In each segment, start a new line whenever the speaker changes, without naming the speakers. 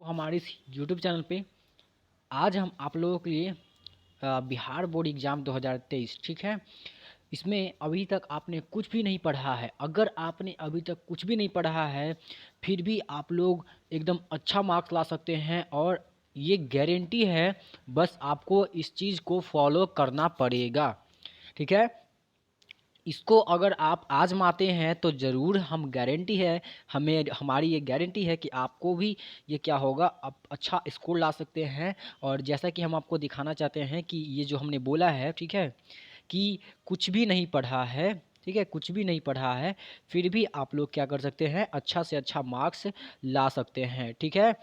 हमारे इस YouTube channel पे आज हम आप लोगों के लिए बिहार बोर्ड एग्ज़ाम 2023 ठीक है। इसमें अभी तक आपने कुछ भी नहीं पढ़ा है, अगर आपने अभी तक कुछ भी नहीं पढ़ा है फिर भी आप लोग एकदम अच्छा मार्क्स ला सकते हैं और ये गारंटी है। बस आपको इस चीज़ को फॉलो करना पड़ेगा, ठीक है। इसको अगर आप आज़माते हैं तो ज़रूर हम गारंटी है, हमें हमारी ये गारंटी है कि आपको भी ये क्या होगा, आप अच्छा स्कोर ला सकते हैं। और जैसा कि हम आपको दिखाना चाहते हैं कि ये जो हमने बोला है, ठीक है, कि कुछ भी नहीं पढ़ा है, ठीक है, कुछ भी नहीं पढ़ा है, फिर भी आप लोग क्या कर सकते हैं, अच्छा से अच्छा मार्क्स ला सकते हैं, ठीक है।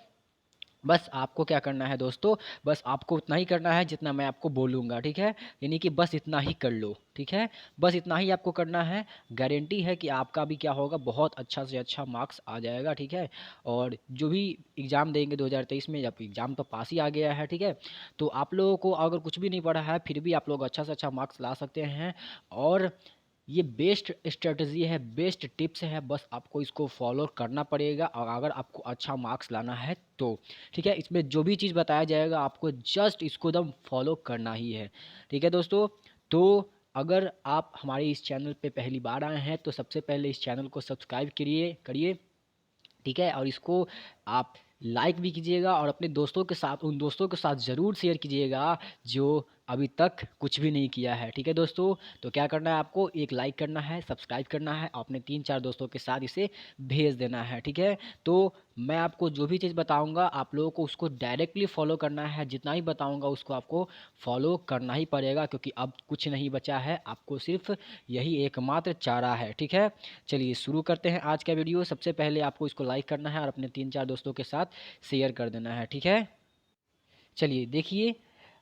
बस आपको क्या करना है दोस्तों, बस आपको उतना ही करना है जितना मैं आपको बोलूँगा, ठीक है। यानी कि बस इतना ही कर लो, ठीक है, बस इतना ही आपको करना है। गारंटी है कि आपका भी क्या होगा, बहुत अच्छा से अच्छा मार्क्स आ जाएगा, ठीक है। और जो भी एग्ज़ाम देंगे 2023 में, जब एग्ज़ाम तो पास ही आ गया है, ठीक है, तो आप लोगों को अगर कुछ भी नहीं पढ़ा है फिर भी आप लोग अच्छा से अच्छा मार्क्स ला सकते हैं। और ये बेस्ट स्ट्रेटजी है, बेस्ट टिप्स है, बस आपको इसको फॉलो करना पड़ेगा और अगर आपको अच्छा मार्क्स लाना है तो, ठीक है। इसमें जो भी चीज़ बताया जाएगा आपको जस्ट इसको एकदम फॉलो करना ही है, ठीक है दोस्तों। तो अगर आप हमारे इस चैनल पे पहली बार आए हैं तो सबसे पहले इस चैनल को सब्सक्राइब करिए करिए, ठीक है। और इसको आप लाइक भी कीजिएगा और अपने दोस्तों के साथ, उन दोस्तों के साथ ज़रूर शेयर कीजिएगा जो अभी तक कुछ भी नहीं किया है, ठीक है दोस्तों। तो क्या करना है, आपको एक लाइक करना है, सब्सक्राइब करना है और अपने 3-4 दोस्तों के साथ इसे भेज देना है, ठीक है। तो मैं आपको जो भी चीज़ बताऊंगा आप लोगों को उसको डायरेक्टली फॉलो करना है, जितना ही बताऊंगा उसको आपको फॉलो करना ही पड़ेगा, क्योंकि अब कुछ नहीं बचा है, आपको सिर्फ यही एकमात्र चारा है, ठीक है। चलिए शुरू करते हैं आज का वीडियो। सबसे पहले आपको इसको लाइक करना है और अपने 3-4 दोस्तों के साथ शेयर कर देना है, ठीक है। चलिए देखिए,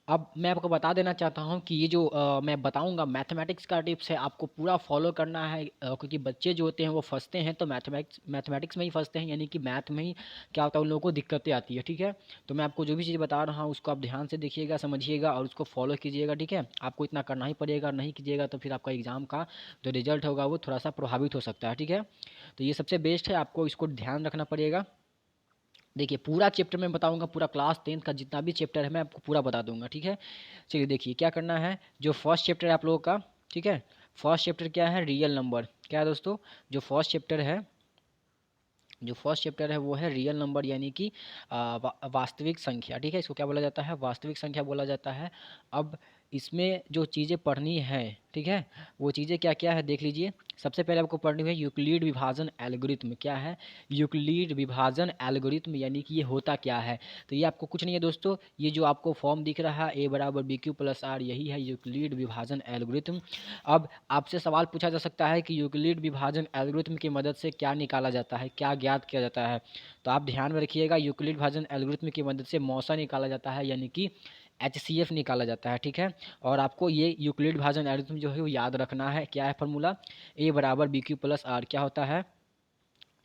अब मैं आपको बता देना चाहता हूँ कि ये जो मैं बताऊँगा मैथमेटिक्स का टिप्स है, आपको पूरा फॉलो करना है। क्योंकि बच्चे जो होते हैं वो फंसते हैं तो मैथमेटिक्स में ही फंसते हैं, यानी कि मैथ में ही क्या होता है, उन लोगों को दिक्कतें आती है, ठीक है। तो मैं आपको जो भी चीज़ बता रहा हूँ उसको आप ध्यान से देखिएगा, समझिएगा और उसको फॉलो कीजिएगा, ठीक है। आपको इतना करना ही पड़ेगा, नहीं कीजिएगा तो फिर आपका एग्ज़ाम का जो रिजल्ट होगा वो थोड़ा सा प्रभावित हो सकता है, ठीक है। तो ये सबसे बेस्ट है, आपको इसको ध्यान रखना पड़ेगा। देखिए पूरा चैप्टर मैं बताऊंगा, पूरा क्लास 10 का जितना भी चैप्टर है मैं आपको पूरा बता दूंगा, ठीक है। चलिए देखिए क्या करना है, जो फर्स्ट चैप्टर है आप लोगों का, ठीक है। फर्स्ट चैप्टर क्या है, रियल नंबर। क्या है दोस्तों, जो फर्स्ट चैप्टर है, जो फर्स्ट चैप्टर है वो है रियल नंबर, यानी कि वास्तविक संख्या, ठीक है। इसको क्या बोला जाता है, वास्तविक संख्या बोला जाता है। अब इसमें जो चीज़ें पढ़नी है, ठीक है, वो चीज़ें क्या क्या है देख लीजिए। सबसे पहले आपको पढ़नी है यूक्लिड विभाजन एल्गोरिथम। क्या है, यूक्लिड विभाजन एल्गोरिथम, यानी कि ये होता क्या है। तो ये आपको कुछ नहीं है दोस्तों, ये जो आपको फॉर्म दिख रहा है ए बराबर बी क्यू प्लस आर, यही है यूक्लिड विभाजन एल्गोरिथम। अब आपसे सवाल पूछा जा सकता है कि यूक्लिड विभाजन एल्गोरिथम की मदद से क्या निकाला जाता है, क्या ज्ञात किया जाता है। तो आप ध्यान में रखिएगा, यूक्लिड विभाजन एल्गोरिथम की मदद से मौसा निकाला जाता है, यानी कि HCF निकाला जाता है, ठीक है। और आपको ये यूक्लिड विभाजन एल्गोरिथम जो है वो याद रखना है। क्या है फॉर्मूला, ए बराबर बी क्यू प्लस आर। क्या होता है,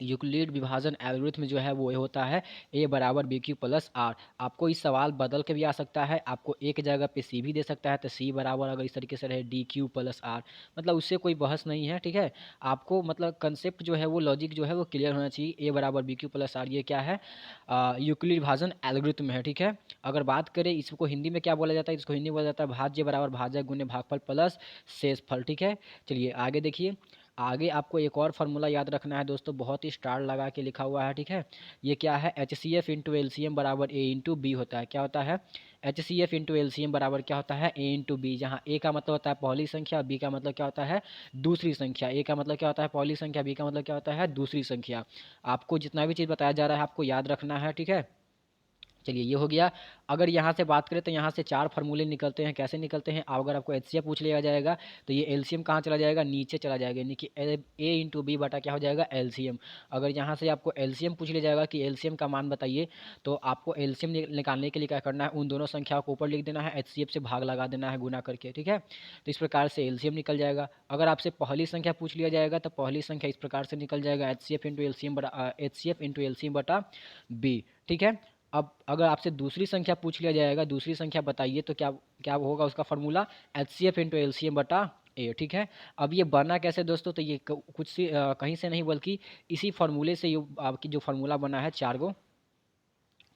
यूक्लिड विभाजन एल्गोरिथम जो है वो ये होता है ए बराबर बी क्यू प्लस आर। आपको इस सवाल बदल के भी आ सकता है, आपको एक जगह पे सी भी दे सकता है, तो सी बराबर अगर इस तरीके से रहे डी क्यू प्लस आर, मतलब उससे कोई बहस नहीं है, ठीक है। आपको मतलब कंसेप्ट जो है वो, लॉजिक जो है वो क्लियर होना चाहिए। ए बराबर बी क्यू प्लस आर ये क्या है, यूक्लिड विभाजन एल्गोरिथम है, ठीक है। अगर बात करें इसको हिंदी में क्या बोला जाता है, इसको हिंदी में बोला जाता है भाज्य बराबर भाजक गुने भागफल प्लस शेषफल, ठीक है। चलिए आगे देखिए, आगे आपको एक और फार्मूला याद रखना है दोस्तों, बहुत ही स्टार लगा के लिखा हुआ है, ठीक है। ये क्या है, H C F into L C M बराबर ए इंटू बी होता है। क्या होता है, H C F into L C M बराबर क्या होता है, ए इंटू बी, जहाँ ए का मतलब होता है पहली संख्या, बी का मतलब क्या होता है दूसरी संख्या। ए का मतलब क्या होता है पहली संख्या, बी का मतलब क्या होता है दूसरी संख्या। आपको जितना भी चीज़ बताया जा रहा है आपको याद रखना है, ठीक है। चलिए ये हो गया। अगर यहाँ से बात करें तो यहाँ से 4 फार्मूले निकलते हैं, कैसे निकलते हैं। अगर आपको एचसीएफ पूछ लिया जाएगा तो ये एलसीएम कहाँ चला जाएगा, नीचे चला जाएगा, यानी कि ए इंटू बी बटा क्या हो जाएगा एलसीएम। अगर यहाँ से आपको एलसीएम पूछ लिया जाएगा कि एलसीएम का मान बताइए, तो आपको एलसीएम निकालने के लिए क्या करना है, उन दोनों संख्याओं को ऊपर लिख देना है, एचसीएफ से भाग लगा देना है गुना करके, ठीक है। तो इस प्रकार से एलसीएम निकल जाएगा। अगर आपसे पहली संख्या पूछ लिया जाएगा तो पहली संख्या इस प्रकार से निकल जाएगा, एचसीएफ इंटू एलसीएम बटा एचसीएफ इंटू एलसीएम बटा बी, ठीक है। अब अगर आपसे दूसरी संख्या पूछ लिया जाएगा, दूसरी संख्या बताइए, तो क्या क्या होगा उसका formula, H C F into L C M बटा ए, ठीक है। अब ये बना कैसे दोस्तों, तो ये कुछ से कहीं से नहीं बल्कि इसी फार्मूले से ये आपकी जो फार्मूला बना है 4 गो,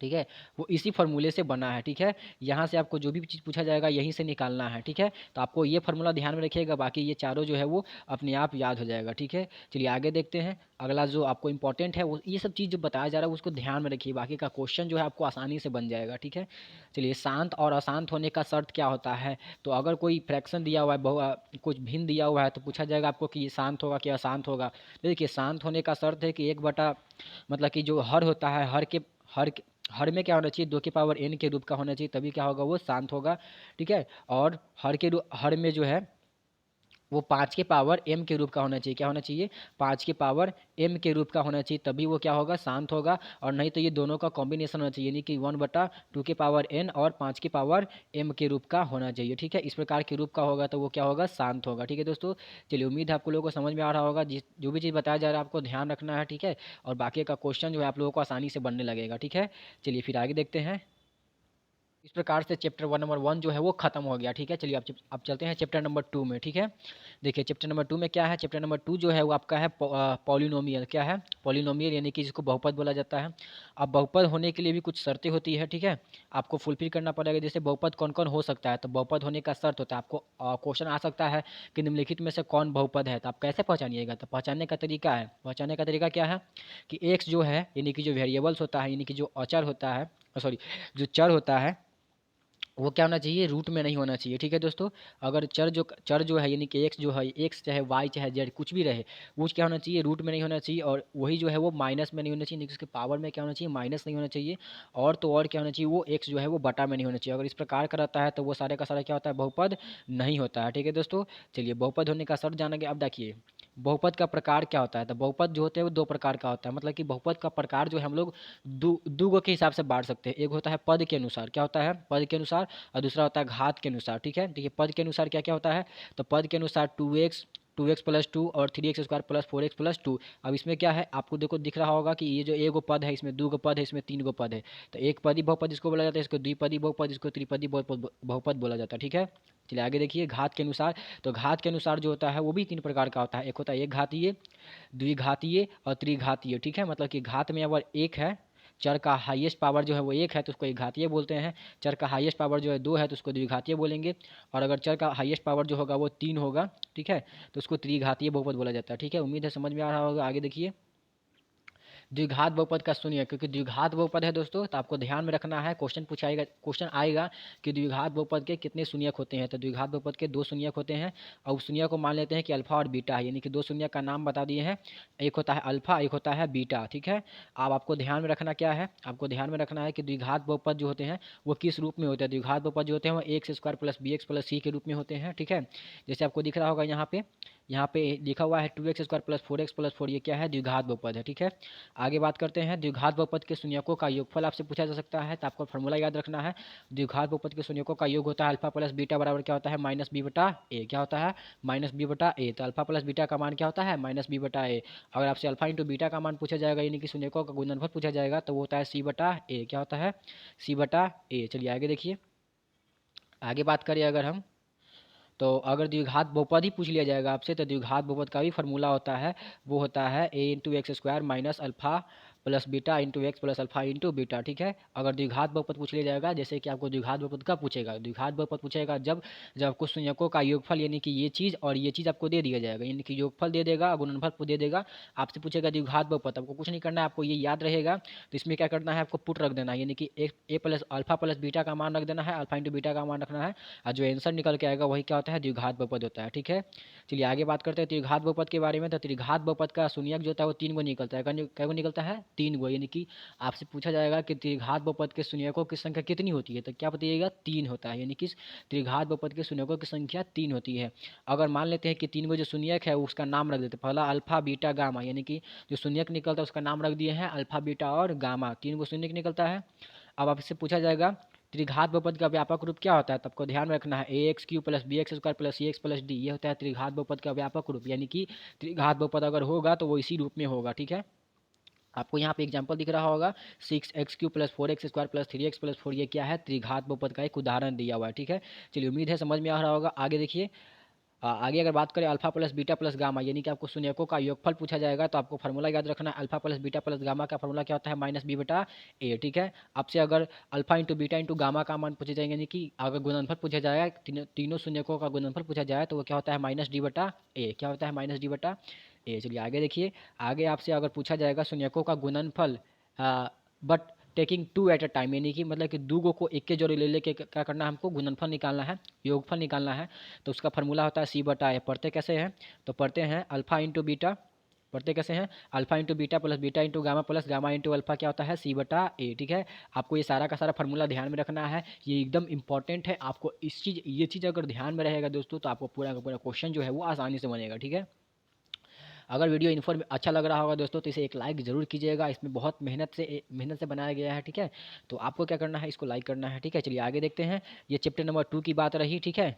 ठीक है, वो इसी फार्मूले से बना है। ठीक है, यहाँ से आपको जो भी चीज़ पूछा जाएगा यहीं से निकालना है। ठीक है, तो आपको ये फार्मूला ध्यान में रखिएगा, बाकी ये चारों जो है वो अपने आप याद हो जाएगा। ठीक है, चलिए आगे देखते हैं। अगला जो आपको इंपॉर्टेंट है वो ये सब चीज़ जो बताया जा रहा है उसको ध्यान में रखिए, बाकी का क्वेश्चन जो है आपको आसानी से बन जाएगा। ठीक है, चलिए शांत और अशांत होने का शर्त क्या होता है? तो अगर कोई फ्रैक्शन दिया हुआ है, कुछ भिन्न दिया हुआ है, तो पूछा जाएगा आपको कि ये शांत होगा कि अशांत होगा। तो देखिए शांत होने का शर्त है कि एक बटा, मतलब कि जो हर होता है, हर हर में क्या होना चाहिए, 2 की पावर n के रूप का होना चाहिए, तभी क्या होगा, वो शांत होगा। ठीक है, और हर में जो है वो 5 के पावर m के रूप का होना चाहिए। क्या होना चाहिए, 5 के पावर m के रूप का होना चाहिए, तभी वो क्या होगा, शांत होगा। और नहीं तो ये दोनों का कॉम्बिनेशन होना चाहिए, यानी कि 1/2 के पावर n और 5 के पावर m के रूप का होना चाहिए। ठीक है, इस प्रकार के रूप का होगा तो वो क्या होगा, शांत होगा। ठीक है दोस्तों, चलिए उम्मीद है आपको लोगों को समझ में आ रहा होगा। जिस जो भी चीज़ बताया जा रहा है आपको ध्यान रखना है। ठीक है, और बाकी का क्वेश्चन जो है आप लोगों को आसानी से बनने लगेगा। ठीक है, चलिए फिर आगे देखते हैं। इस प्रकार से चैप्टर वन नंबर 1 जो है वो खत्म हो गया। ठीक है, चलिए अब चलते हैं चैप्टर नंबर 2 में। ठीक है, देखिए चैप्टर नंबर 2 में क्या है, चैप्टर नंबर 2 जो है वो आपका है पॉलिनोमियल। क्या है, पॉलिनोमियल, यानी कि जिसको बहुपद बोला जाता है। अब बहुपद होने के लिए भी कुछ शर्तें होती है। ठीक है, आपको फुलफिल करना पड़ेगा। जैसे बहुपद कौन कौन हो सकता है, तो बहुपद होने का शर्त होता है, आपको क्वेश्चन आ सकता है कि निम्नलिखित में से कौन बहुपद है, तो आप कैसे पहचानिएगा, तो पहचानने का तरीका क्या है कि एक्स जो है, यानी कि जो वेरिएबल्स होता है, यानी कि जो अचर होता है, सॉरी, जो चर होता है, वो क्या होना चाहिए, रूट में नहीं होना चाहिए। ठीक है दोस्तों, अगर चर जो है, यानी कि एक्स जो है, एक्स चाहे वाई चाहे जेड कुछ भी रहे, वो क्या होना चाहिए, रूट में नहीं होना चाहिए। और वही जो है वो माइनस में नहीं होना चाहिए, यानी कि उसके पावर में क्या होना चाहिए, माइनस नहीं होना चाहिए। और तो और क्या होना चाहिए, वो एक्स जो है वो बटा में नहीं होना चाहिए। अगर इस प्रकार का रहता है तो वो सारे का सारा क्या होता है, बहुपद नहीं होता है। ठीक है दोस्तों, चलिए बहुपद होने का शर्त जानेंगे। अब देखिए बहुपद का प्रकार क्या होता है, तो बहुपद जो होते हैं वो दो प्रकार का होता है, मतलब कि बहुपद का प्रकार जो है हम लोग दो गो के हिसाब से बांट सकते हैं। एक होता है पद के अनुसार, क्या होता है, पद के अनुसार, और दूसरा होता है घात के अनुसार। ठीक है, देखिए पद के अनुसार क्या क्या होता है, तो पद के अनुसार 2x + 2 और 3x² + 4x + 2। अब इसमें क्या है, आपको देखो दिख रहा होगा कि ये जो एक गो पद है, इसमें दो गो पद है, इसमें तीन गो पद है। तो एक पदी बहुपद इसको बोला जाता है, इसको द्विपदी बहुपद, इसको त्रिपदी बहुपद बहुपद बोला जाता है। ठीक है, चलिए आगे देखिए घात के अनुसार। तो घात के अनुसार जो होता है वो भी तीन प्रकार का होता है। एक होता है एक घातीय, द्विघातीय और त्रिघातीय। ठीक है, मतलब कि घात में अगर एक है, चर का हाईएस्ट पावर जो है वो एक है तो उसको एक घातीय बोलते हैं। चर का हाईएस्ट पावर जो है दो है तो उसको द्विघातीय बोलेंगे। और अगर चर का हाईएस्ट पावर जो होगा वो तीन होगा, ठीक है, तो उसको त्रिघातीय बहुपद बोला जाता है। ठीक है, उम्मीद है समझ में आ रहा होगा। आगे देखिए द्विघात बहुपद का सुनिए, क्योंकि द्विघात बहुपद है दोस्तों, तो आपको ध्यान में रखना है। क्वेश्चन आएगा कि द्विघात बहुपद के कितने शून्यक होते हैं, तो द्विघात बहुपद के दो शून्यक होते हैं। और उस शून्य को मान लेते हैं कि अल्फा और बीटा है, यानी कि दो शून्य का नाम बता दिए हैं। एक होता है अल्फा, एक होता है बीटा। ठीक है, अब आपको ध्यान में रखना क्या है, आपको ध्यान में रखना है कि द्विघात बहुपद जो होते हैं वो किस रूप में होते हैं। द्विघात बहुपद जो होते हैं वो x² + bx + c के रूप में होते हैं। ठीक है, जैसे आपको दिख रहा होगा यहाँ पे लिखा हुआ है 2x² + 4x + 4, ये क्या है, द्विघात बहुपद है। ठीक है, आगे बात करते हैं द्विघात बहुपद के शून्यकों का योगफल आपसे पूछा जा सकता है, तो आपको फार्मूला याद रखना है। द्विघात बहुपद के शून्यकों का योग होता है अल्फा प्लस बीटा बराबर क्या होता है, -b/a। क्या होता है, -b/a। तो अल्फा प्लस बीटा का मान क्या होता है, -b/a। अगर आपसे अल्फा इंटू बीटा का मान पूछा जाएगा, यानी कि शून्यकों का गुणनफल पूछा जाएगा, तो वो होता है c/a। क्या होता है, c/a। चलिए आगे देखिए, आगे बात करें अगर हम, तो अगर द्विघात बहुपद ही पूछ लिया जाएगा आपसे, तो द्विघात बहुपद का भी फार्मूला होता है, वो होता है a × x² - alpha plus beta into x plus alpha into beta. ठीक है, अगर द्विघात बहुपद पूछ लिया जाएगा, जैसे कि आपको द्विघात बहुपद कब पूछेगा, द्विघात बहुपद पूछेगा जब जब आपको शून्यकों का योगफल, यानी कि ये चीज़ और ये चीज़ आपको दे दिया जाएगा, यानी कि योगफल दे देगा, गुणनफल दे देगा, आपसे पूछेगा द्विघात बहुपद। आपको कुछ नहीं करना है, आपको ये याद रहेगा। तो इसमें क्या करना है, आपको पुट रख देना है, यानी कि ए प्लस अल्फा प्लस बीटा का मान रख देना है, अल्फा इंटू बीटा का मान रखना है, और जो आंसर निकल के आएगा वही क्या होता है, द्विघात बहुपद होता है। ठीक है, चलिए आगे बात करते हैं त्रिघात बहुपद के बारे में। तो त्रिघात बहुपद का शून्यक जो होता है वो तीन गो निकलता है। कै गो निकलता है, तीन गो, यानी कि आपसे पूछा जाएगा कि त्रिघात बहुपद के शून्यकों की संख्या कितनी होती है, तो क्या बताइएगा, तीन होता है, यानी कि त्रिघात बहुपद के शून्यकों की संख्या तीन होती है। अगर मान लेते हैं कि तीन गो जो शून्यक है उसका नाम रख देते हैं, पहला अल्फा बीटा गामा, यानी कि जो शून्यक निकलता है उसका नाम रख दिए हैं अल्फा बीटा और गामा, तीन गो शून्यक निकलता है। अब आपसे पूछा जाएगा त्रिघात बहुपद का व्यापक रूप क्या होता है, तो आपको ध्यान में रखना है ax³ + bx² + cx + d, ये होता है त्रिघात बहुपद का व्यापक रूप, यानी कि त्रिघात बहुपद अगर होगा तो वो इसी रूप में होगा। ठीक है, आपको यहाँ पे एग्जांपल दिख रहा होगा 6x³ + 4x² + 3x + 4, ये क्या है, त्रिघात बहुपद का एक उदाहरण दिया हुआ है। ठीक है, चलिए उम्मीद है समझ में आ रहा होगा। आगे देखिए आगे अगर बात करें alpha plus beta plus gamma, यानी कि आपको शून्यकों का योगफल पूछा जाएगा, तो आपको फार्मूला याद रखना है। Alpha plus beta plus gamma का फार्मूला क्या होता है? माइनस बी बटा ए, ठीक है। आपसे अगर alpha into beta into gamma का मान पूछे जाएंगे, यानी कि अगर गुणनफल पूछा जाएगा, तीनों शून्यकों का गुणनफल पूछा जाए, तो वो क्या होता है? माइनस डी बटा ए। क्या होता है? माइनस डी बटा ए। चलिए आगे देखिए। आगे आपसे अगर पूछा जाएगा शून्यकों का गुणनफल, but taking two at a time, यानी कि मतलब कि दो को एक के जोड़े ले लेके क्या करना है? हमको गुणनफल निकालना है, योगफल निकालना है। तो उसका फार्मूला होता है सी बटा ए। पढ़ते कैसे हैं? तो पढ़ते हैं अल्फा इंटू बीटा, पढ़ते कैसे हैं? Alpha into beta plus beta into gamma plus gamma into alpha क्या होता है? सी बटा ए, ठीक है। आपको ये सारा का सारा फार्मूला ध्यान में रखना है, ये एकदम इंपॉर्टेंट है। आपको ये चीज़ अगर ध्यान में रहेगा दोस्तों, तो आपको पूरा का पूरा क्वेश्चन जो है वो आसानी से बनेगा, ठीक है। अगर वीडियो इन्फॉर्म अच्छा लग रहा होगा दोस्तों, तो इसे एक लाइक ज़रूर कीजिएगा। इसमें बहुत मेहनत से बनाया गया है, ठीक है। तो आपको क्या करना है? इसको लाइक करना है, ठीक है। चलिए आगे देखते हैं। ये चैप्टर नंबर 2 की बात रही, ठीक है।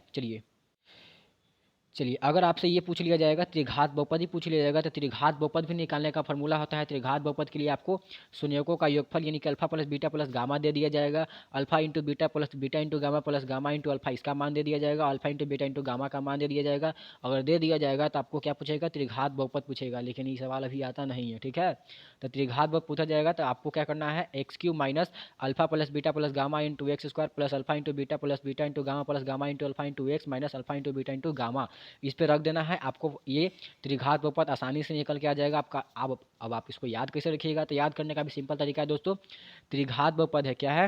चलिए अगर आपसे ये पूछ लिया जाएगा, त्रिघात बहुपद ही पूछ लिया जाएगा, तो त्रिघात बहुपद भी निकालने का फॉर्मूला होता है। त्रिघात बहुपद के लिए आपको शून्यकों का योगफल, यानी कि alpha plus beta plus gamma दे दिया जाएगा। Alpha into beta plus beta into gamma plus gamma into alpha, इसका मान दे दिया जाएगा। Alpha into beta into gamma का मान दे दिया जाएगा। अगर दे दिया जाएगा तो आपको क्या पूछेगा? त्रिघात बहुपद पूछेगा, लेकिन ये सवाल अभी आता नहीं है, ठीक है। तो त्रिघात बहुपद पूछा जाएगा, तो आपको क्या करना है? X Q minus alpha plus beta plus gamma into x square plus alpha into beta plus beta into gamma plus gamma into alpha into x minus alpha into beta into gamma, इस पे रख देना है। आपको ये त्रिघात बहुपद आसानी से निकल के आ जाएगा आपका। अब आप इसको याद कैसे रखिएगा? तो याद करने का भी सिंपल तरीका है दोस्तों। त्रिघात बहुपद है, क्या है?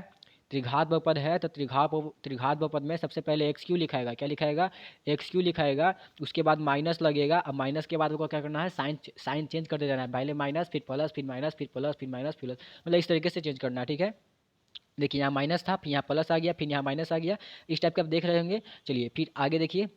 त्रिघात बहुपद है, तो त्रिघात बहुपद में सबसे पहले एक्स क्यू लिखाएगा। क्या लिखाएगा? X Q लिखाएगा। उसके बाद माइनस लगेगा। अब माइनस के बाद आपको क्या करना है? साइन चेंज करते जाना है। पहले माइनस, फिर प्लस, फिर माइनस, फिर प्लस, फिर माइनस, फिर प्लस, मतलब इस तरीके से चेंज करना है, ठीक है। देखिए यहाँ माइनस था, फिर यहाँ प्लस आ गया, फिर यहाँ माइनस आ गया, इस टाइप के आप देख रहे होंगे। चलिए फिर आगे देखिए।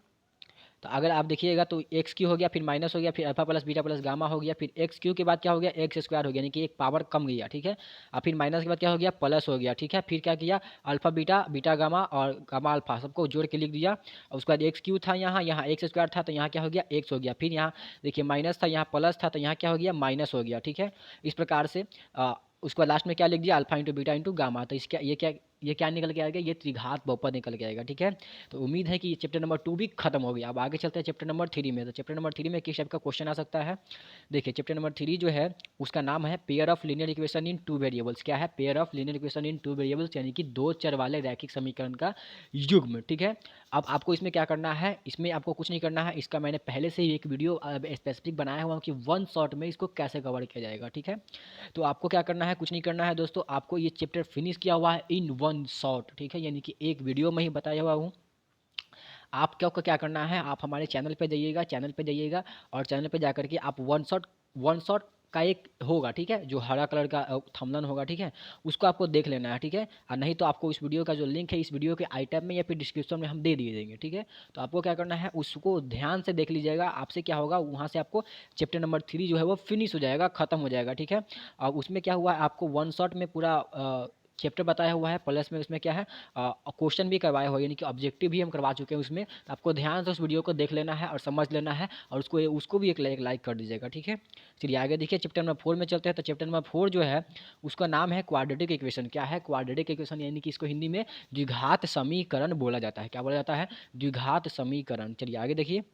तो अगर आप देखिएगा तो एक्स क्यू हो गया, फिर माइनस हो गया, फिर alpha plus beta plus gamma हो गया, फिर एक्स क्यू के बाद क्या हो गया? एक्स स्क्वायर हो गया, यानी कि एक पावर कम गया, ठीक है। और फिर माइनस के बाद क्या हो गया? प्लस हो गया, ठीक है। फिर क्या किया? अल्फा बीटा, बीटा गामा और गामा अल्फा सबको जोड़ के लिख दिया। और उसके बाद एक्स क्यू था, यहाँ यहाँ एक्स स्क्वायर था, तो यहाँ क्या हो गया? एक्स हो गया। फिर यहाँ देखिए माइनस था, यहाँ प्लस था, तो यहाँ क्या हो गया? माइनस हो गया, ठीक है। इस प्रकार से उसके बाद लास्ट में क्या लिख दिया? Alpha into beta into gamma. तो इसका ये क्या निकल के आएगा? ये त्रिघात बहुपद निकल के आएगा, ठीक है। तो उम्मीद है कि ये चैप्टर नंबर 2 भी खत्म हो गया। अब आगे चलते हैं चैप्टर नंबर 3 में। तो चैप्टर नंबर 3 में किस टाइप का क्वेश्चन आ सकता है? देखिए चैप्टर नंबर 3 जो है उसका नाम है pair of linear equation in two variables. क्या है? Pair of linear equation in two variables, यानी कि दो चर वाले रैखिक समीकरण का युग्म, ठीक है। अब आपको इसमें क्या करना है? इसमें आपको कुछ नहीं करना है। इसका मैंने पहले से ही एक वीडियो स्पेसिफिक बनाया हुआ कि वन शॉट में इसको कैसे कवर किया जाएगा, ठीक है। तो आपको क्या करना है? कुछ नहीं करना है दोस्तों। आपको ये चैप्टर फिनिश किया हुआ है इन वन शॉट, ठीक है, यानी कि एक वीडियो में ही बताया हुआ हूँ। आपको क्या करना है? आप हमारे चैनल पे जाइएगा और चैनल पे जाकर के आप वन शॉट का एक होगा, ठीक है, जो हरा कलर का थंबनेल होगा, ठीक है, उसको आपको देख लेना है, ठीक है। और नहीं तो आपको इस वीडियो का जो लिंक है इस वीडियो के आई टैब में या फिर डिस्क्रिप्शन में हम दे दिए देंगे, ठीक है। तो आपको क्या करना है? उसको ध्यान से देख लीजिएगा। आपसे क्या होगा? वहाँ से आपको चैप्टर नंबर 3 जो है वो फिनिश हो जाएगा, खत्म हो जाएगा, ठीक है। और उसमें क्या हुआ है? आपको वन शॉट में पूरा चैप्टर बताया हुआ है, प्लस में उसमें क्या है? क्वेश्चन भी करवाए हुए, यानी कि ऑब्जेक्टिव भी हम करवा चुके हैं उसमें। तो आपको ध्यान से उस वीडियो को देख लेना है और समझ लेना है, और उसको भी एक लाइक कर दीजिएगा, ठीक है। चलिए आगे देखिए चैप्टर नंबर 4 में चलते हैं। तो चैप्टर नंबर 4 जो है उसका नाम है क्वाड्रेटिक इक्वेशन। क्या है? क्वाड्रेटिक इक्वेशन, यानी कि इसको हिंदी में द्विघात समीकरण बोला जाता है। क्या बोला जाता है? द्विघात समीकरण। चलिए आगे देखिए।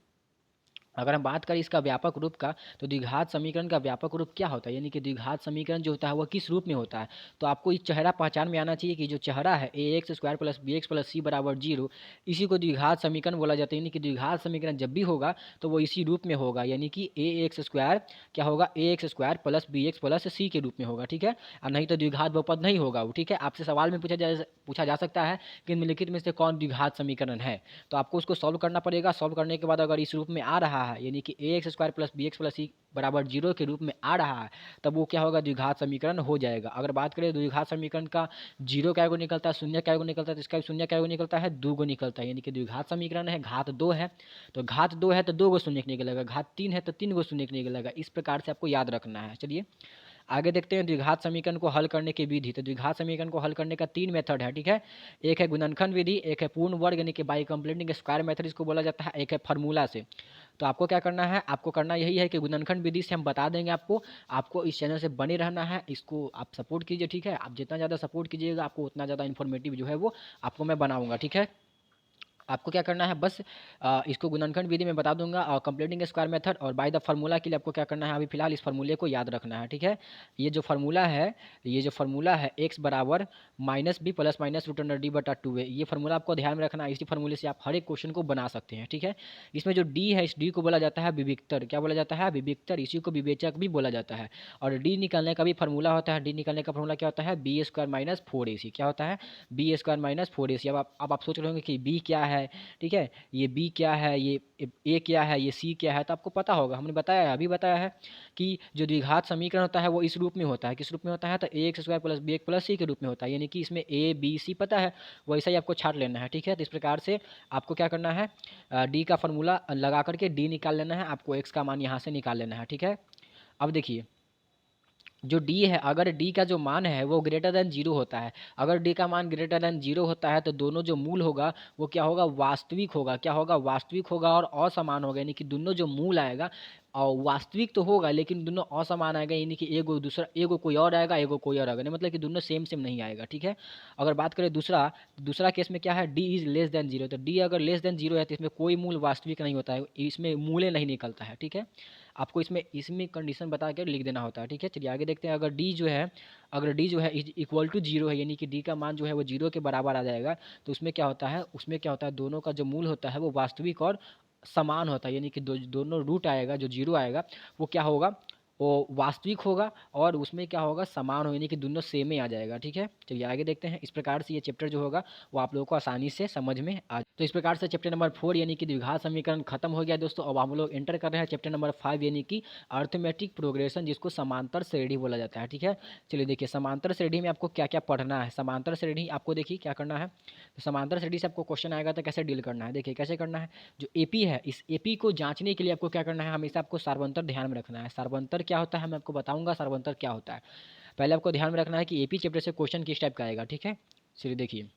अगर हम बात करें इसका व्यापक रूप का, तो द्विघात समीकरण का व्यापक रूप क्या होता है? यानी कि द्विघात समीकरण जो होता है वह किस रूप में होता है? तो आपको इस चेहरा पहचान में आना चाहिए कि जो चेहरा है a x square plus b x plus c बराबर जीरो, इसी को द्विघात समीकरण बोला जाता है। यानी कि द्विघात समीकरण जब भी होगा तो वो इसी रूप में होगा, यानी कि ए एक्स स्क्वायर क्या होगा? A x square plus b x plus c के रूप में होगा, ठीक है। और नहीं तो द्विघात बहुपद नहीं होगा वो, ठीक है। आपसे सवाल में पूछा जा सकता है कि निम्नलिखित में से कौन द्विघात समीकरण है? तो आपको उसको सॉल्व करना पड़ेगा। सॉल्व करने के बाद अगर इस रूप में आ रहा है, यानी कि a x square plus b x plus c बराबर जीरो के रूप में आ रहा है, तब वो क्या होगा? द्विघात समीकरण हो जाएगा। अगर बात करें द्विघात समीकरण का जीरो क्या को निकलता है, शून्य क्या को निकलता है, तो इसका भी शून्य क्या को निकलता है? दो को निकलता है। यानी कि द्विघात समीकरण है, घात दो है, तो घात दो है तो दो को शून्य निकलेगा, घात तीन है तो तीन को शून्य निकलेगा। इस प्रकार से आपको याद रखना है। चलिए आगे देखते हैं द्विघात समीकरण को हल करने की विधि। तो द्विघात समीकरण को हल करने का 3 मेथड है, ठीक है। एक है गुणनखंड विधि, एक है पूर्ण वर्ग यानी कि बाई कंप्लीटिंग स्क्वायर मेथड इसको बोला जाता है, एक है फार्मूला से। तो आपको क्या करना है? आपको करना यही है कि गुणनखंड विधि से हम बता देंगे आपको। आपको इस चैनल से बने रहना है, इसको आप सपोर्ट कीजिए, ठीक है। आप जितना ज़्यादा सपोर्ट कीजिएगा आपको उतना ज़्यादा इन्फॉर्मेटिव जो है वो आपको मैं बनाऊँगा, ठीक है। आपको क्या करना है बस इसको गुणनखंड विधि में बता दूंगा और कंप्लीटिंग स्क्वायर मेथड और बाय द फार्मूला के लिए आपको क्या करना है अभी फिलहाल इस फार्मूले को याद रखना है, ठीक है। ये जो फार्मूला है एक्स बराबर minus b plus minus root under d बटा टू है, ये फार्मूला आपको ध्यान में रखना है। इसी फार्मूले से आप हर एक क्वेश्चन को बना सकते हैं, ठीक है। इसमें जो डी है इस डी को बोला जाता है विविक्तर, क्या बोला जाता है विविक्तर, इसी को विवेचक भी बोला जाता है। और डी निकालने का भी फार्मूला होता है, डी निकालने का फार्मूला क्या होता है बी स्क्वायर माइनस फोर ए सी, क्या होता है बी स्क्वायर माइनस फोर ए सी। अब आप सोच रहे होंगे कि बी क्या है, ठीक है, ये बी क्या है, ये ए क्या है, ये सी क्या है, तो आपको पता होगा, हमने बताया है, अभी बताया है कि जो द्विघात समीकरण होता है वो इस रूप में होता है, किस रूप में होता है तो a x square plus b x plus c के रूप में होता है, यानी कि इसमें ए बी सी पता है, वैसा ही आपको छाट लेना है, ठीक है। तो इस प्रकार से आपको क्या करना है डी का फार्मूला लगा करके डी निकाल लेना है, आपको एक्स का मान यहाँ से निकाल लेना है, ठीक है। अब देखिए जो d है, अगर d का जो मान है वो ग्रेटर देन जीरो होता है, अगर d का मान ग्रेटर देन जीरो होता है तो दोनों जो मूल होगा वो क्या होगा वास्तविक होगा, क्या होगा वास्तविक होगा और असमान होगा, यानी कि दोनों जो मूल आएगा और वास्तविक तो होगा लेकिन दोनों असमान आएगा, यानी कि एगो दूसरा एगो कोई और आएगा एगो कोई और आएगा, नहीं मतलब कि दोनों सेम सेम नहीं आएगा, ठीक है। अगर बात करें दूसरा केस में क्या है d is less than zero, तो d अगर लेस देन जीरो है तो इसमें कोई मूल वास्तविक नहीं होता है, इसमें मूल्य नहीं निकलता है, ठीक है। आपको इसमें कंडीशन बता कर लिख देना होता है, ठीक है। चलिए आगे देखते हैं, अगर डी जो है इक्वल टू जीरो है, यानी कि डी का मान जो है वो जीरो के बराबर आ जाएगा, तो उसमें क्या होता है दोनों का जो मूल होता है वो वास्तविक और समान होता है, यानी कि दोनों रूट आएगा, जो जीरो आएगा वो क्या होगा वो वास्तविक होगा और उसमें क्या होगा समान हो, यानी कि दोनों सेम ही आ जाएगा, ठीक है। चलिए आगे देखते हैं। इस प्रकार से ये चैप्टर जो होगा वो आप लोगों को आसानी से समझ में आ, तो इस प्रकार से चैप्टर नंबर 4 यानी कि द्विघात समीकरण खत्म हो गया दोस्तों। अब हम लोग एंटर कर रहे हैं चैप्टर नंबर 5 यानी कि अर्थमेटिक प्रोग्रेशन, जिसको समांतर श्रेणी बोला जाता है, ठीक है। चलिए देखिए समांतर श्रेणी में आपको क्या क्या पढ़ना है। समांतर श्रेणी आपको देखिए क्या करना है, तो समांतर श्रेणी से आपको क्वेश्चन आएगा तो कैसे डील करना है, देखिए कैसे करना है। जो एपी है इस एपी को जांचने के लिए आपको क्या करना है, हमेशा आपको सार्वंतर ध्यान में रखना है। सार्वंतर क्या होता है मैं आपको बताऊंगा सार्वंतर क्या होता है। पहले आपको ध्यान में रखना है कि एपी चैप्टर से क्वेश्चन किस टाइप का आएगा, ठीक है। चलिए देखिए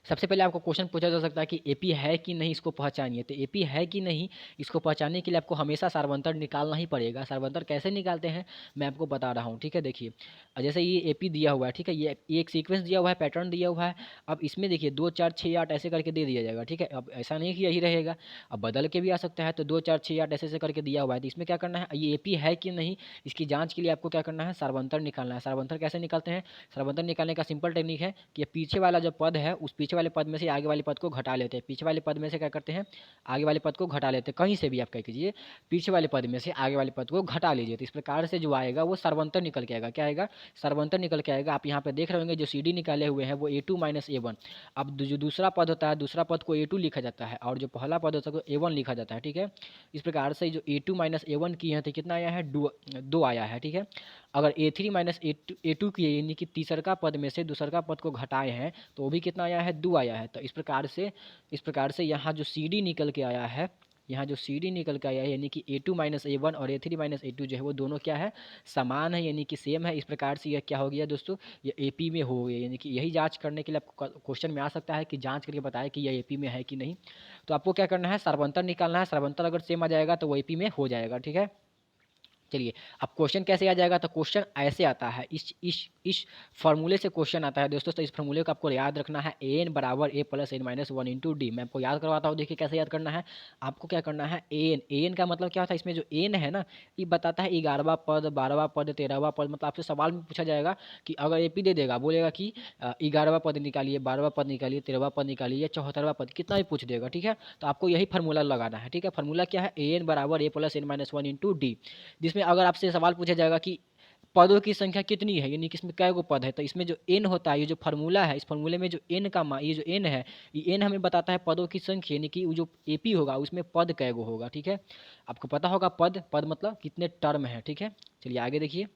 सबसे पहले आपको क्वेश्चन पूछा जा सकता है कि एपी है कि नहीं, इसको पहचानिए। तो एपी है कि नहीं इसको पहचानने के लिए आपको हमेशा सार्वंतर निकालना ही पड़ेगा। सार्वंतर कैसे निकालते हैं मैं आपको बता रहा हूँ, ठीक है। देखिए जैसे ये एपी दिया हुआ है, ठीक है, ये एक सीक्वेंस दिया हुआ है, पैटर्न दिया हुआ है। अब इसमें देखिए 2 4 6 8 ऐसे करके दे दिया जाएगा, ठीक है। अब ऐसा नहीं कि यही रहेगा, अब बदल के भी आ सकता है, तो 2 4 6 8 ऐसे ऐसे करके दिया हुआ है। तो इसमें क्या करना है, ये एपी है कि नहीं इसकी जाँच के लिए आपको क्या करना है सार्वंतर निकालना है। सार्वंतर कैसे निकालते हैं, सार्वंतर निकालने का सिंपल टेक्निक है कि पीछे वाला जो पद है उस पीछे वाले पद में से आगे वाले पद को घटा लेते हैं, पीछे वाले पद में से क्या करते हैं आगे वाले पद को घटा लेते हैं, कहीं से भी आप क्या कीजिए पीछे वाले पद में से आगे वाले पद को घटा लीजिए। तो इस प्रकार से जो आएगा वो सर्वंतर निकल के आएगा, क्या आएगा सर्वंतर निकल के आएगा। आप यहाँ पे देख रहे होंगे जो सी डी निकाले हुए हैं वो A2 माइनस A1। अब जो दूसरा पद होता है दूसरा पद को A2 लिखा जाता है और जो पहला पद होता है वो A1 लिखा जाता है, ठीक है। इस प्रकार से जो A2 माइनस A1 की है तो कितना आया है दो आया है, ठीक है। अगर A3 माइनस A2 की यानी कि तीसरका पद में से दूसरका पद को घटाए हैं तो वो भी कितना आया है 2 आया है। तो इस प्रकार से यहाँ जो सी डी निकल के आया है, यहाँ जो सी डी निकल के आया है यानी कि A2 माइनस A1 और A3 माइनस A2 जो है वो दोनों क्या है समान है, यानी कि सेम है। इस प्रकार से यह क्या हो गया दोस्तों ये AP में हो गया, यानी कि यही जांच करने के लिए आपको क्वेश्चन में आ सकता है कि जांच करके बताए कि यह AP में है कि नहीं। तो आपको क्या करना है सार्वंतर निकालना है, सार्वंतर अगर सेम आ जाएगा तो वो AP में हो जाएगा, ठीक है। चलिए अब क्वेश्चन कैसे आ जाएगा, तो क्वेश्चन ऐसे आता है, इस फार्मूले से क्वेश्चन आता है दोस्तों। तो इस फार्मूले को आपको याद रखना है एन बराबर a plus n minus one into d. मैं आपको याद करवाता हूँ, देखिए कैसे याद करना है। आपको क्या करना है एन का मतलब क्या होता है, इसमें जो एन है ना ये बताता है 11वां पद 12वां पद 13वां पद। मतलब आपसे सवाल में पूछा जाएगा कि अगर एपी दे देगा बोलेगा कि 11वां पद निकालिए 12वां पद निकालिए 13वां पद निकालिए 74वां पद, कितना भी पूछ देगा, ठीक है। तो आपको यही फार्मूला लगाना है, ठीक है। फार्मूला क्या है एन बराबर a plus n minus one into d, जिसमें अगर आपसे सवाल पूछा जाएगा कि पदों की संख्या कितनी है, यानी कि इसमें कै गो पद है, तो इसमें जो एन होता है ये जो फार्मूला है इस फार्मूले में जो एन का मान ये जो एन है ये एन हमें बताता है पदों की संख्या, यानी कि वो जो एपी होगा उसमें पद कै गो होगा, ठीक है। आपको पता होगा पद पद मतलब कितने टर्म है, ठीक है। चलिए आगे देखिए,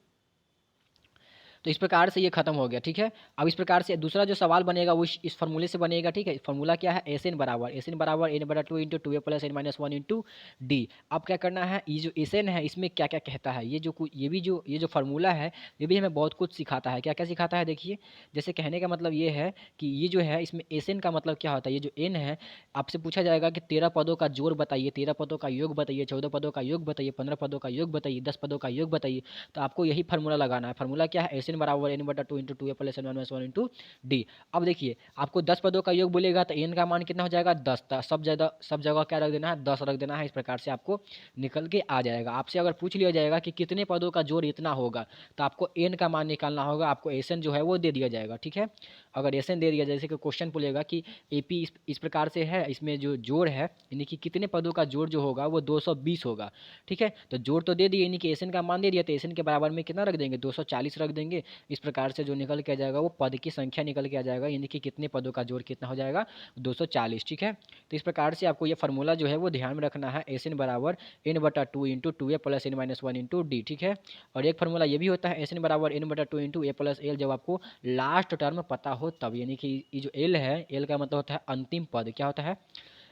तो इस प्रकार से ये खत्म हो गया, ठीक है। अब इस प्रकार से दूसरा जो सवाल बनेगा वो इस फार्मूले से बनेगा, ठीक है। फार्मूला क्या है एस एन बराबर एन बटा two into two a plus n minus one into d. अब क्या करना है ये जो एस एन है इसमें क्या क्या कहता है, ये जो फार्मूला है ये भी हमें बहुत कुछ सिखाता है। क्या क्या सिखाता है देखिए, जैसे कहने का मतलब ये है कि ये जो है इसमें एस एन का मतलब क्या होता है, ये जो एन है आपसे पूछा जाएगा कि 13 पदों का जोड़ बताइए, 13 पदों का योग बताइए, 14 पदों का योग बताइए, 15 पदों का योग बताइए, 10 पदों का योग बताइए। तो आपको यही फार्मूला लगाना है। फार्मूला क्या है एस एन एन बराबर एन बटा two into two a plus n minus one into d. अब देखिए आपको 10 पदों का योग बोलेगा तो एन का मान कितना हो जाएगा 10, सब जगह क्या रख देना है 10 रख देना है। इस प्रकार से आपको निकल के आ जाएगा। आपसे अगर पूछ लिया जाएगा कि कितने पदों का जोड़ इतना होगा तो आपको एन का मान निकालना होगा, आपको एसएन जो है वो दे दिया जाएगा। ठीक है, अगर एसएन दे दिया, जैसे कि क्वेश्चन पूछेगा कि एपी इस प्रकार से है, इसमें जो जोड़ है यानी कि कितने पदों का जोड़ जो होगा वो 220 होगा। ठीक है, तो जोड़ तो दे दिए यानी कि एसएन का मान दे दिया, तो एसएन के बराबर में कितना रख देंगे 240 रख देंगे। इस प्रकार से जो निकल के आ जाएगा वो पद की संख्या निकल के आ जाएगा, यानी कि कितने पदों का जोड़ कितना हो जाएगा 240। ठीक है, तो इस प्रकार से आपको ये फार्मूला जो है वो ध्यान में रखना है, एस एन बराबर एन बटा two into two a plus n minus one into d. ठीक है, और एक फार्मूला ये भी होता है एस एन बराबर एन बटा two into a plus l, जब आपको लास्ट टर्म पता हो तब, यानी कि ये जो एल है, एल का मतलब होता है अंतिम पद। क्या होता है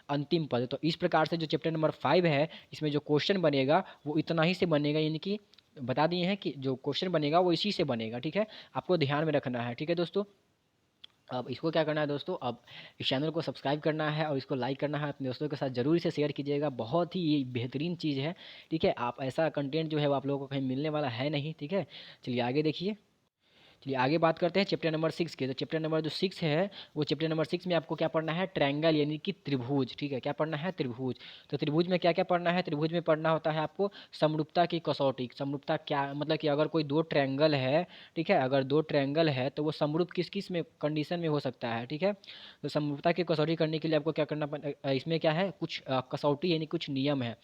अंतिम पद। तो इस प्रकार से जो चैप्टर नंबर 5 है इसमें जो क्वेश्चन बनेगा वो इतना ही से बनेगा, यानी कि बता दिए हैं कि जो क्वेश्चन बनेगा वो इसी से बनेगा। ठीक है, आपको ध्यान में रखना है। ठीक है दोस्तों, अब इसको क्या करना है दोस्तों, अब इस चैनल को सब्सक्राइब करना है और इसको लाइक करना है, अपने दोस्तों के साथ ज़रूर इसे शेयर कीजिएगा। बहुत ही ये बेहतरीन चीज़ है। ठीक है, आप ऐसा कंटेंट जो है वो आप लोगों को कहीं मिलने वाला है नहीं। ठीक है, चलिए आगे देखिए। चलिए आगे बात करते हैं चैप्टर नंबर 6 के। तो चैप्टर नंबर जो 6 है वो चैप्टर नंबर 6 में आपको क्या पढ़ना है, ट्रायंगल यानी कि त्रिभुज। ठीक है, क्या पढ़ना है त्रिभुज। तो त्रिभुज में क्या क्या पढ़ना है, त्रिभुज में पढ़ना होता है आपको समरूपता की कसौटी। समरूपता क्या मतलब कि अगर कोई दो ट्रायंगल है, ठीक है, अगर दो ट्रायंगल है तो वो समरूप किस किस में कंडीशन में हो सकता है। ठीक है, तो समरूपता की कसौटी करने के लिए आपको क्या करना इसमें क्या है कुछ कसौटी यानी कुछ नियम है।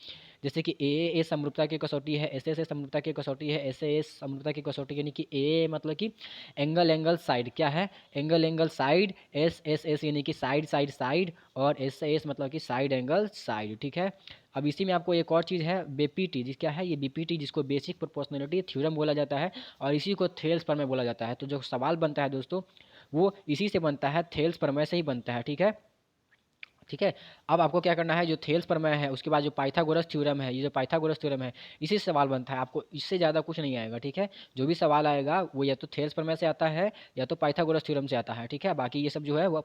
जैसे कि ए समरूपता की कसौटी है, एस एस समरूपता की कसौटी है, एस एस समरूपता की कसौटी, यानी कि ए मतलब कि एंगल साइड क्या है, एंगल साइड, एस यानी कि साइड साइड, और एस मतलब कि साइड एंगल साइड। ठीक है, अब इसी में आपको एक और चीज़ है बीपीटी, जिस क्या है ये बीपीटी, जिसको बेसिक प्रोपोर्शनलिटी थ्योरम बोला जाता है, और इसी को थेल्स प्रमेय बोला जाता है। तो जो सवाल बनता है दोस्तों वो इसी से बनता है, थेल्स प्रमेय से ही बनता है। ठीक है, ठीक है, अब आपको क्या करना है, जो थेल्स प्रमेय है उसके बाद जो पाइथागोरस थ्योरम है, ये जो पाइथागोरस थ्योरम है इसी से सवाल बनता है, आपको इससे ज़्यादा कुछ नहीं आएगा। ठीक है, जो भी सवाल आएगा वो या तो थेल्स प्रमेय से आता है या तो पाइथागोरस थ्योरम से आता है। ठीक है, बाकी ये सब जो है वो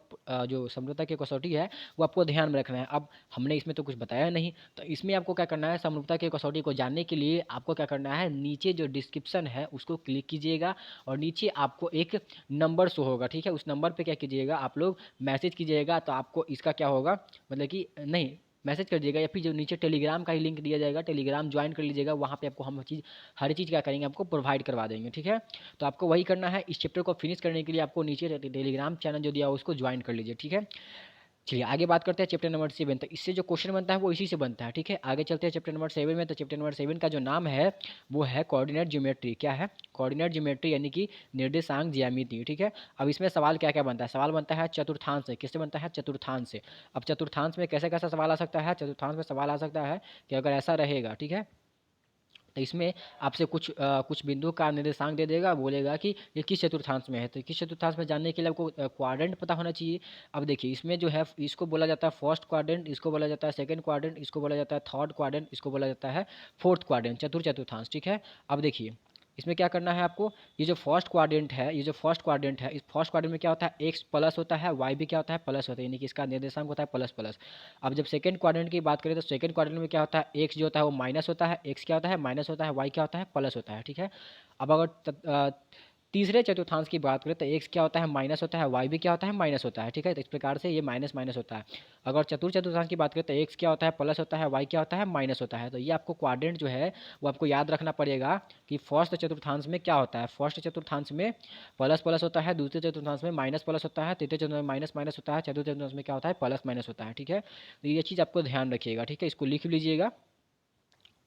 जो समरूपता की कसौटी है वो आपको ध्यान में रखना है। अब हमने इसमें तो कुछ बताया नहीं, तो इसमें आपको क्या करना है, समरूपता की कसौटी को जानने के लिए आपको क्या करना है, नीचे जो डिस्क्रिप्शन है उसको क्लिक कीजिएगा और नीचे आपको एक नंबर शो होगा। ठीक है, उस नंबर पर क्या कीजिएगा, आप लोग मैसेज कीजिएगा, तो आपको इसका क्या होगा मतलब कि नहीं मैसेज कर दीजिएगा, या फिर जो नीचे टेलीग्राम का ही लिंक दिया जाएगा, टेलीग्राम ज्वाइन कर लीजिएगा, वहाँ पे आपको हम हर चीज़ क्या करेंगे, आपको प्रोवाइड करवा देंगे। ठीक है, तो आपको वही करना है, इस चैप्टर को फिनिश करने के लिए आपको नीचे टेलीग्राम चैनल जो दिया हो उसको ज्वाइन कर लीजिए। ठीक है, चलिए आगे बात करते हैं चैप्टर नंबर 7। तो इससे जो क्वेश्चन बनता है वो इसी से बनता है। ठीक है, आगे चलते हैं चैप्टर नंबर 7 में। तो चैप्टर नंबर 7 का जो नाम है वो है कोऑर्डिनेट ज्योमेट्री। क्या है, कोऑर्डिनेट ज्योमेट्री यानी कि निर्देशांक ज्यामिति। ठीक है, अब इसमें सवाल क्या क्या बनता है, सवाल बनता है चतुर्थांश से। किससे बनता है, चतुर्थांश से। अब चतुर्थांश में कैसे कैसा सवाल आ सकता है, चतुर्थांश में सवाल आ सकता है कि अगर ऐसा रहेगा, ठीक है, तो इसमें आपसे कुछ बिंदु का निर्देशांक दे देगा, बोलेगा कि ये किस चतुर्थांश में है। तो किस चतुर्थांश में जानने के लिए आपको क्वाड्रेंट पता होना चाहिए। अब देखिए इसमें जो है इसको बोला जाता है फर्स्ट क्वाड्रेंट, इसको बोला जाता है सेकंड क्वाड्रेंट, इसको बोला जाता है थर्ड क्वाड्रेंट, इसको बोला जाता है फोर्थ क्वाड्रेंट, चतुर्थांश। ठीक है, अब देखिए इसमें क्या करना है आपको, ये जो फर्स्ट क्वाड्रेंट है, ये जो फर्स्ट क्वाड्रेंट है, इस फर्स्ट क्वाड्रेंट में क्या होता है, एक्स प्लस होता है, वाई भी क्या होता है प्लस होता है, यानी कि इसका निर्देशांक होता है प्लस प्लस। अब जब सेकंड क्वाड्रेंट की बात करें तो सेकंड क्वाड्रेंट में क्या होता है, एक्स जो होता है वो माइनस होता है, एक्स क्या होता है माइनस होता है, वाई क्या होता है प्लस होता है। ठीक है, अब अगर तीसरे चतुर्थांश की बात करें तो एक्स क्या होता है माइनस होता है, वाई भी क्या होता है माइनस होता है। ठीक है, तो इस प्रकार से ये माइनस माइनस होता है। अगर चतुर्थांश की बात करें तो एक्स क्या होता है प्लस होता है, वाई क्या होता है माइनस होता है। तो ये आपको क्वाड्रेंट जो है वो आपको याद रखना पड़ेगा कि फर्स्ट चतुर्थांश में क्या होता है, फर्स्ट चतुर्थांश में प्लस प्लस होता है, दूसरे चतुर्थांश में माइनस प्लस होता है, तीसरे चतुर्थांश में माइनस माइनस होता है, चतुर्थ चतुर्थांश में क्या होता है प्लस माइनस होता है। ठीक है, तो ये चीज़ आपको ध्यान रखिएगा। ठीक है, इसको लिख लीजिएगा।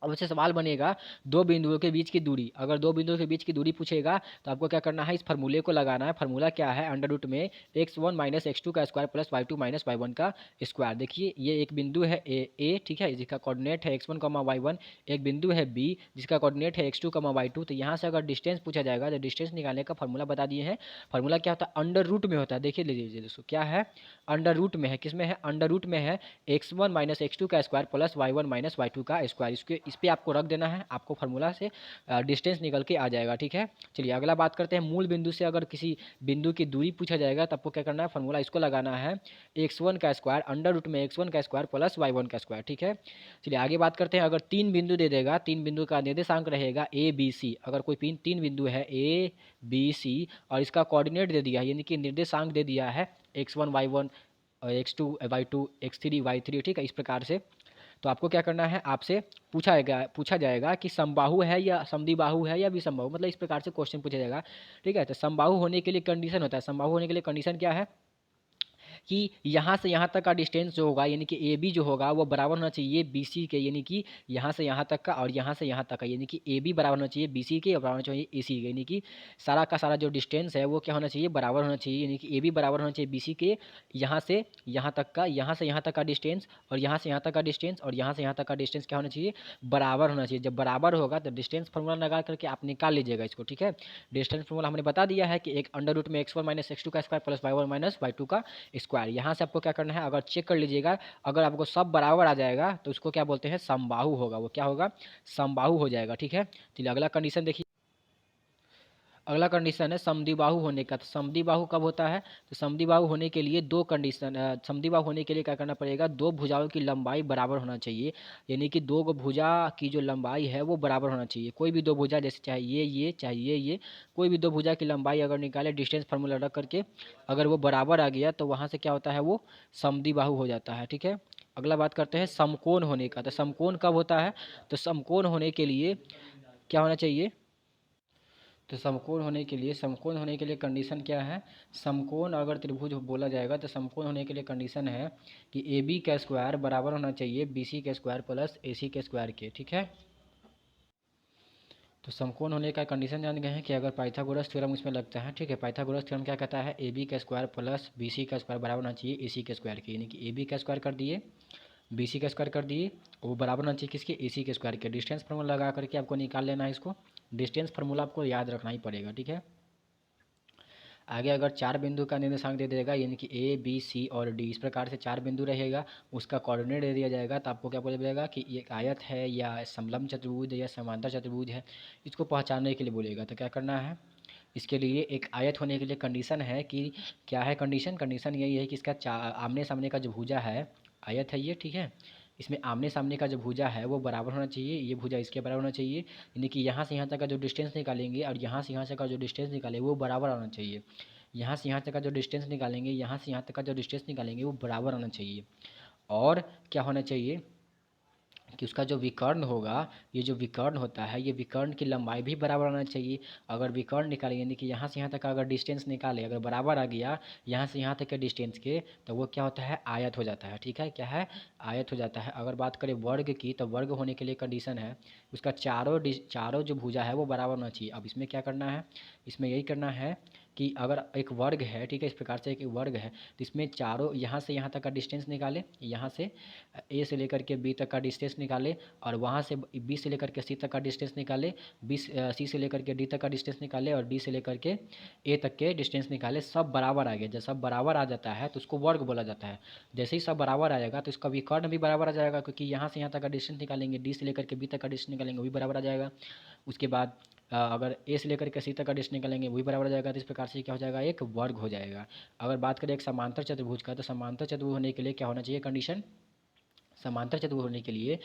अब इससे सवाल बनेगा दो बिंदुओं के बीच की दूरी, अगर दो बिंदुओं के बीच की दूरी पूछेगा तो आपको क्या करना है, इस फार्मूले को लगाना है। फार्मूला क्या है, अंडर रूट में x1 माइनस x2 का square plus y2 minus y1 का स्क्वायर। देखिए ये एक बिंदु है ए, ठीक है, जिसका कोऑर्डिनेट है x1 कमा y1, एक बिंदु है बी जिसका कोऑर्डिनेट है x2 कमा y2। तो यहाँ से अगर डिस्टेंस पूछा जाएगा तो डिस्टेंस निकालने का फार्मूला बता दिए हैं। फार्मूला क्या होता है, अंडर रूट में होता है। देखिए लीजिए दोस्तों क्या है, अंडर रूट में है, किस में है, अंडर रूट में है x1 माइनस x2 का square plus y1 minus y2 का स्क्वायर। इसके इस पे आपको रख देना है, आपको फार्मूला से डिस्टेंस निकल के आ जाएगा, ठीक है। चलिए अगला बात करते हैं, मूल बिंदु से अगर किसी बिंदु की दूरी पूछा जाएगा तो आपको क्या करना है, फार्मूला इसको लगाना है x1 का स्क्वायर अंडर रूट में x1 का स्क्वायर प्लस y1 का स्क्वायर, ठीक है। चलिए आगे बात करते हैं, अगर तीन बिंदु दे देगा, तीन बिंदु का निर्देशांक रहेगा ए बी सी, अगर कोई तीन बिंदु है ए बी सी और इसका कोऑर्डिनेट दे दिया है यानी कि निर्देशांक दे दिया है x1 y1 और x2 y2 x3 y3, ठीक है, इस प्रकार से। तो आपको क्या करना है, आपसे पूछा जाएगा कि समबाहु है या समद्विबाहु है या विषमबाहु, मतलब इस प्रकार से क्वेश्चन पूछा जाएगा, ठीक है। तो समबाहु होने के लिए कंडीशन होता है, समबाहु होने के लिए कंडीशन क्या है कि यहाँ से यहाँ तक का डिस्टेंस जो होगा यानी कि ए बी जो होगा वो बराबर होना चाहिए बी सी के, यानी कि यहाँ से यहाँ तक का और यहाँ से यहाँ तक का, यानी कि ए बी बराबर होना चाहिए बी सी के और बराबर होना चाहिए ए सी के, यानी कि सारा का सारा जो डिस्टेंस है वो क्या होना चाहिए, बराबर होना चाहिए, यानी कि ए बी बराबर होना चाहिए बी सी के, यहाँ से यहाँ तक का, यहाँ से यहाँ तक का डिस्टेंस और यहाँ से यहाँ तक का डिस्टेंस और यहाँ से यहाँ तक का डिस्टेंस क्या होना चाहिए, बराबर होना चाहिए। जब बराबर होगा तो डिस्टेंस फार्मूला लगा करके आप निकाल लीजिएगा इसको, ठीक है। डिस्टेंस फार्मूला हमने बता दिया है कि एक अंडर रूट में x1 माइनस x2 का square plus y1 minus y2 का स्क्वायर। यहाँ से आपको क्या करना है, अगर चेक कर लीजिएगा, अगर आपको सब बराबर आ जाएगा तो उसको क्या बोलते हैं, समबाहु होगा, वो क्या होगा, समबाहु हो जाएगा, ठीक है। चलिए अगला कंडीशन देखिए, अगला कंडीशन है समद्विबाहु होने का। तो समद्विबाहु कब होता है, तो समद्विबाहु होने के लिए दो कंडीशन, समद्विबाहु होने के लिए क्या करना पड़ेगा, दो भुजाओं की लंबाई बराबर होना चाहिए, यानी कि दो भुजा की जो लंबाई है वो बराबर होना चाहिए। कोई भी दो भुजा, जैसे चाहे ये चाहे ये कोई भी दो भुजा की लंबाई अगर निकाले डिस्टेंस फार्मूला रख करके, अगर वो बराबर आ गया तो वहाँ से क्या होता है, वो समद्विबाहु हो जाता है, ठीक है। अगला बात करते हैं समकोण होने का। तो समकोण कब होता है, तो समकोण होने के लिए क्या होना चाहिए, तो समकोण होने के लिए कंडीशन क्या है, समकोण अगर त्रिभुज बोला जाएगा तो समकोण होने के लिए कंडीशन है कि ए बी का स्क्वायर बराबर होना चाहिए बी सी के स्क्वायर प्लस ए सी के स्क्वायर के, ठीक है। तो समकोण होने का कंडीशन जान गए हैं कि अगर पाइथागोरस थ्योरम इसमें लगता है, ठीक है। पाइथागोरस थ्योरम क्या कहता है, ए बी का स्क्वायर प्लस बी सी का स्क्वायर बराबर होना चाहिए ए सी के स्क्वायर के, यानी कि ए बी का स्क्वायर कर दिए बी सी का स्क्वायर कर दिए, वो बराबर होना चाहिए किसके, ए सी के स्क्वायर के। डिस्टेंस फार्मूला लगा करके आपको निकाल लेना है इसको, डिस्टेंस फार्मूला आपको याद रखना ही पड़ेगा, ठीक है। आगे अगर चार बिंदु का निर्देशांक दे देगा, यानी कि ए बी सी और डी, इस प्रकार से चार बिंदु रहेगा, उसका कोऑर्डिनेट दे दिया जाएगा, तो आपको क्या बोला जाएगा कि ये एक आयत है या समलंब चतुर्भुज है या समांतर चतुर्भुज है, इसको पहचानने के लिए बोलेगा। तो क्या करना है, इसके लिए एक आयत होने के लिए कंडीशन है कि क्या है कंडीशन, कंडीशन यही है कि इसका आमने सामने का जो भुजा है, आयत है ये, ठीक है, इसमें आमने सामने का जो भुजा है वो बराबर होना चाहिए, ये भुजा इसके बराबर होना चाहिए, यानी कि यहाँ से यहाँ तक का जो डिस्टेंस निकालेंगे और यहाँ से यहाँ तक का जो डिस्टेंस निकालेंगे वो बराबर होना चाहिए। यहाँ से यहाँ तक का जो डिस्टेंस निकालेंगे, यहाँ से यहाँ तक का जो डिस्टेंस निकालेंगे वो बराबर होना चाहिए। और क्या होना चाहिए कि उसका जो विकर्ण होगा, ये जो विकर्ण होता है, ये विकर्ण की लंबाई भी बराबर होना चाहिए। अगर विकर्ण निकाले यानी कि यहाँ से यहाँ तक का अगर डिस्टेंस निकाले, अगर बराबर आ गया यहाँ से यहाँ तक के डिस्टेंस के, तो वो क्या होता है, आयत हो जाता है, ठीक है। क्या है, आयत हो जाता है। अगर बात करें वर्ग की, तो वर्ग होने के लिए कंडीशन है उसका चारों जो भुजा है वो बराबर होना चाहिए। अब इसमें क्या करना है, इसमें यही करना है कि अगर एक वर्ग है, ठीक है, इस प्रकार से एक वर्ग है, तो इसमें चारों यहाँ से यहाँ तक का डिस्टेंस निकाले, यहाँ से ए से लेकर के बी तक का डिस्टेंस निकाले और वहाँ से बी से लेकर के सी तक का डिस्टेंस निकाले, सी से लेकर के डी तक का डिस्टेंस निकाले और डी से लेकर के ए तक के डिस्टेंस निकाले, सब बराबर आ गया। जब सब बराबर आ जाता है तो उसको वर्ग बोला जाता है। जैसे ही सब बराबर आ जाएगा तो इसका विकर्ण भी बराबर आ जाएगा, क्योंकि यहाँ से यहाँ तक का डिस्टेंस निकालेंगे, डी से लेकर के बी तक का डिस्टेंस निकालेंगे, वो भी बराबर आ जाएगा। उसके बाद अगर ए से लेकर के सी तक का डिस्टेंस निकालेंगे वही बराबर हो जाएगा। तो इस प्रकार से क्या हो जाएगा, एक वर्ग हो जाएगा। अगर बात करें एक समांतर चतुर्भुज का, तो समांतर चतुर्भुज होने के लिए क्या होना चाहिए कंडीशन, समांतर चतुर्भुज होने के लिए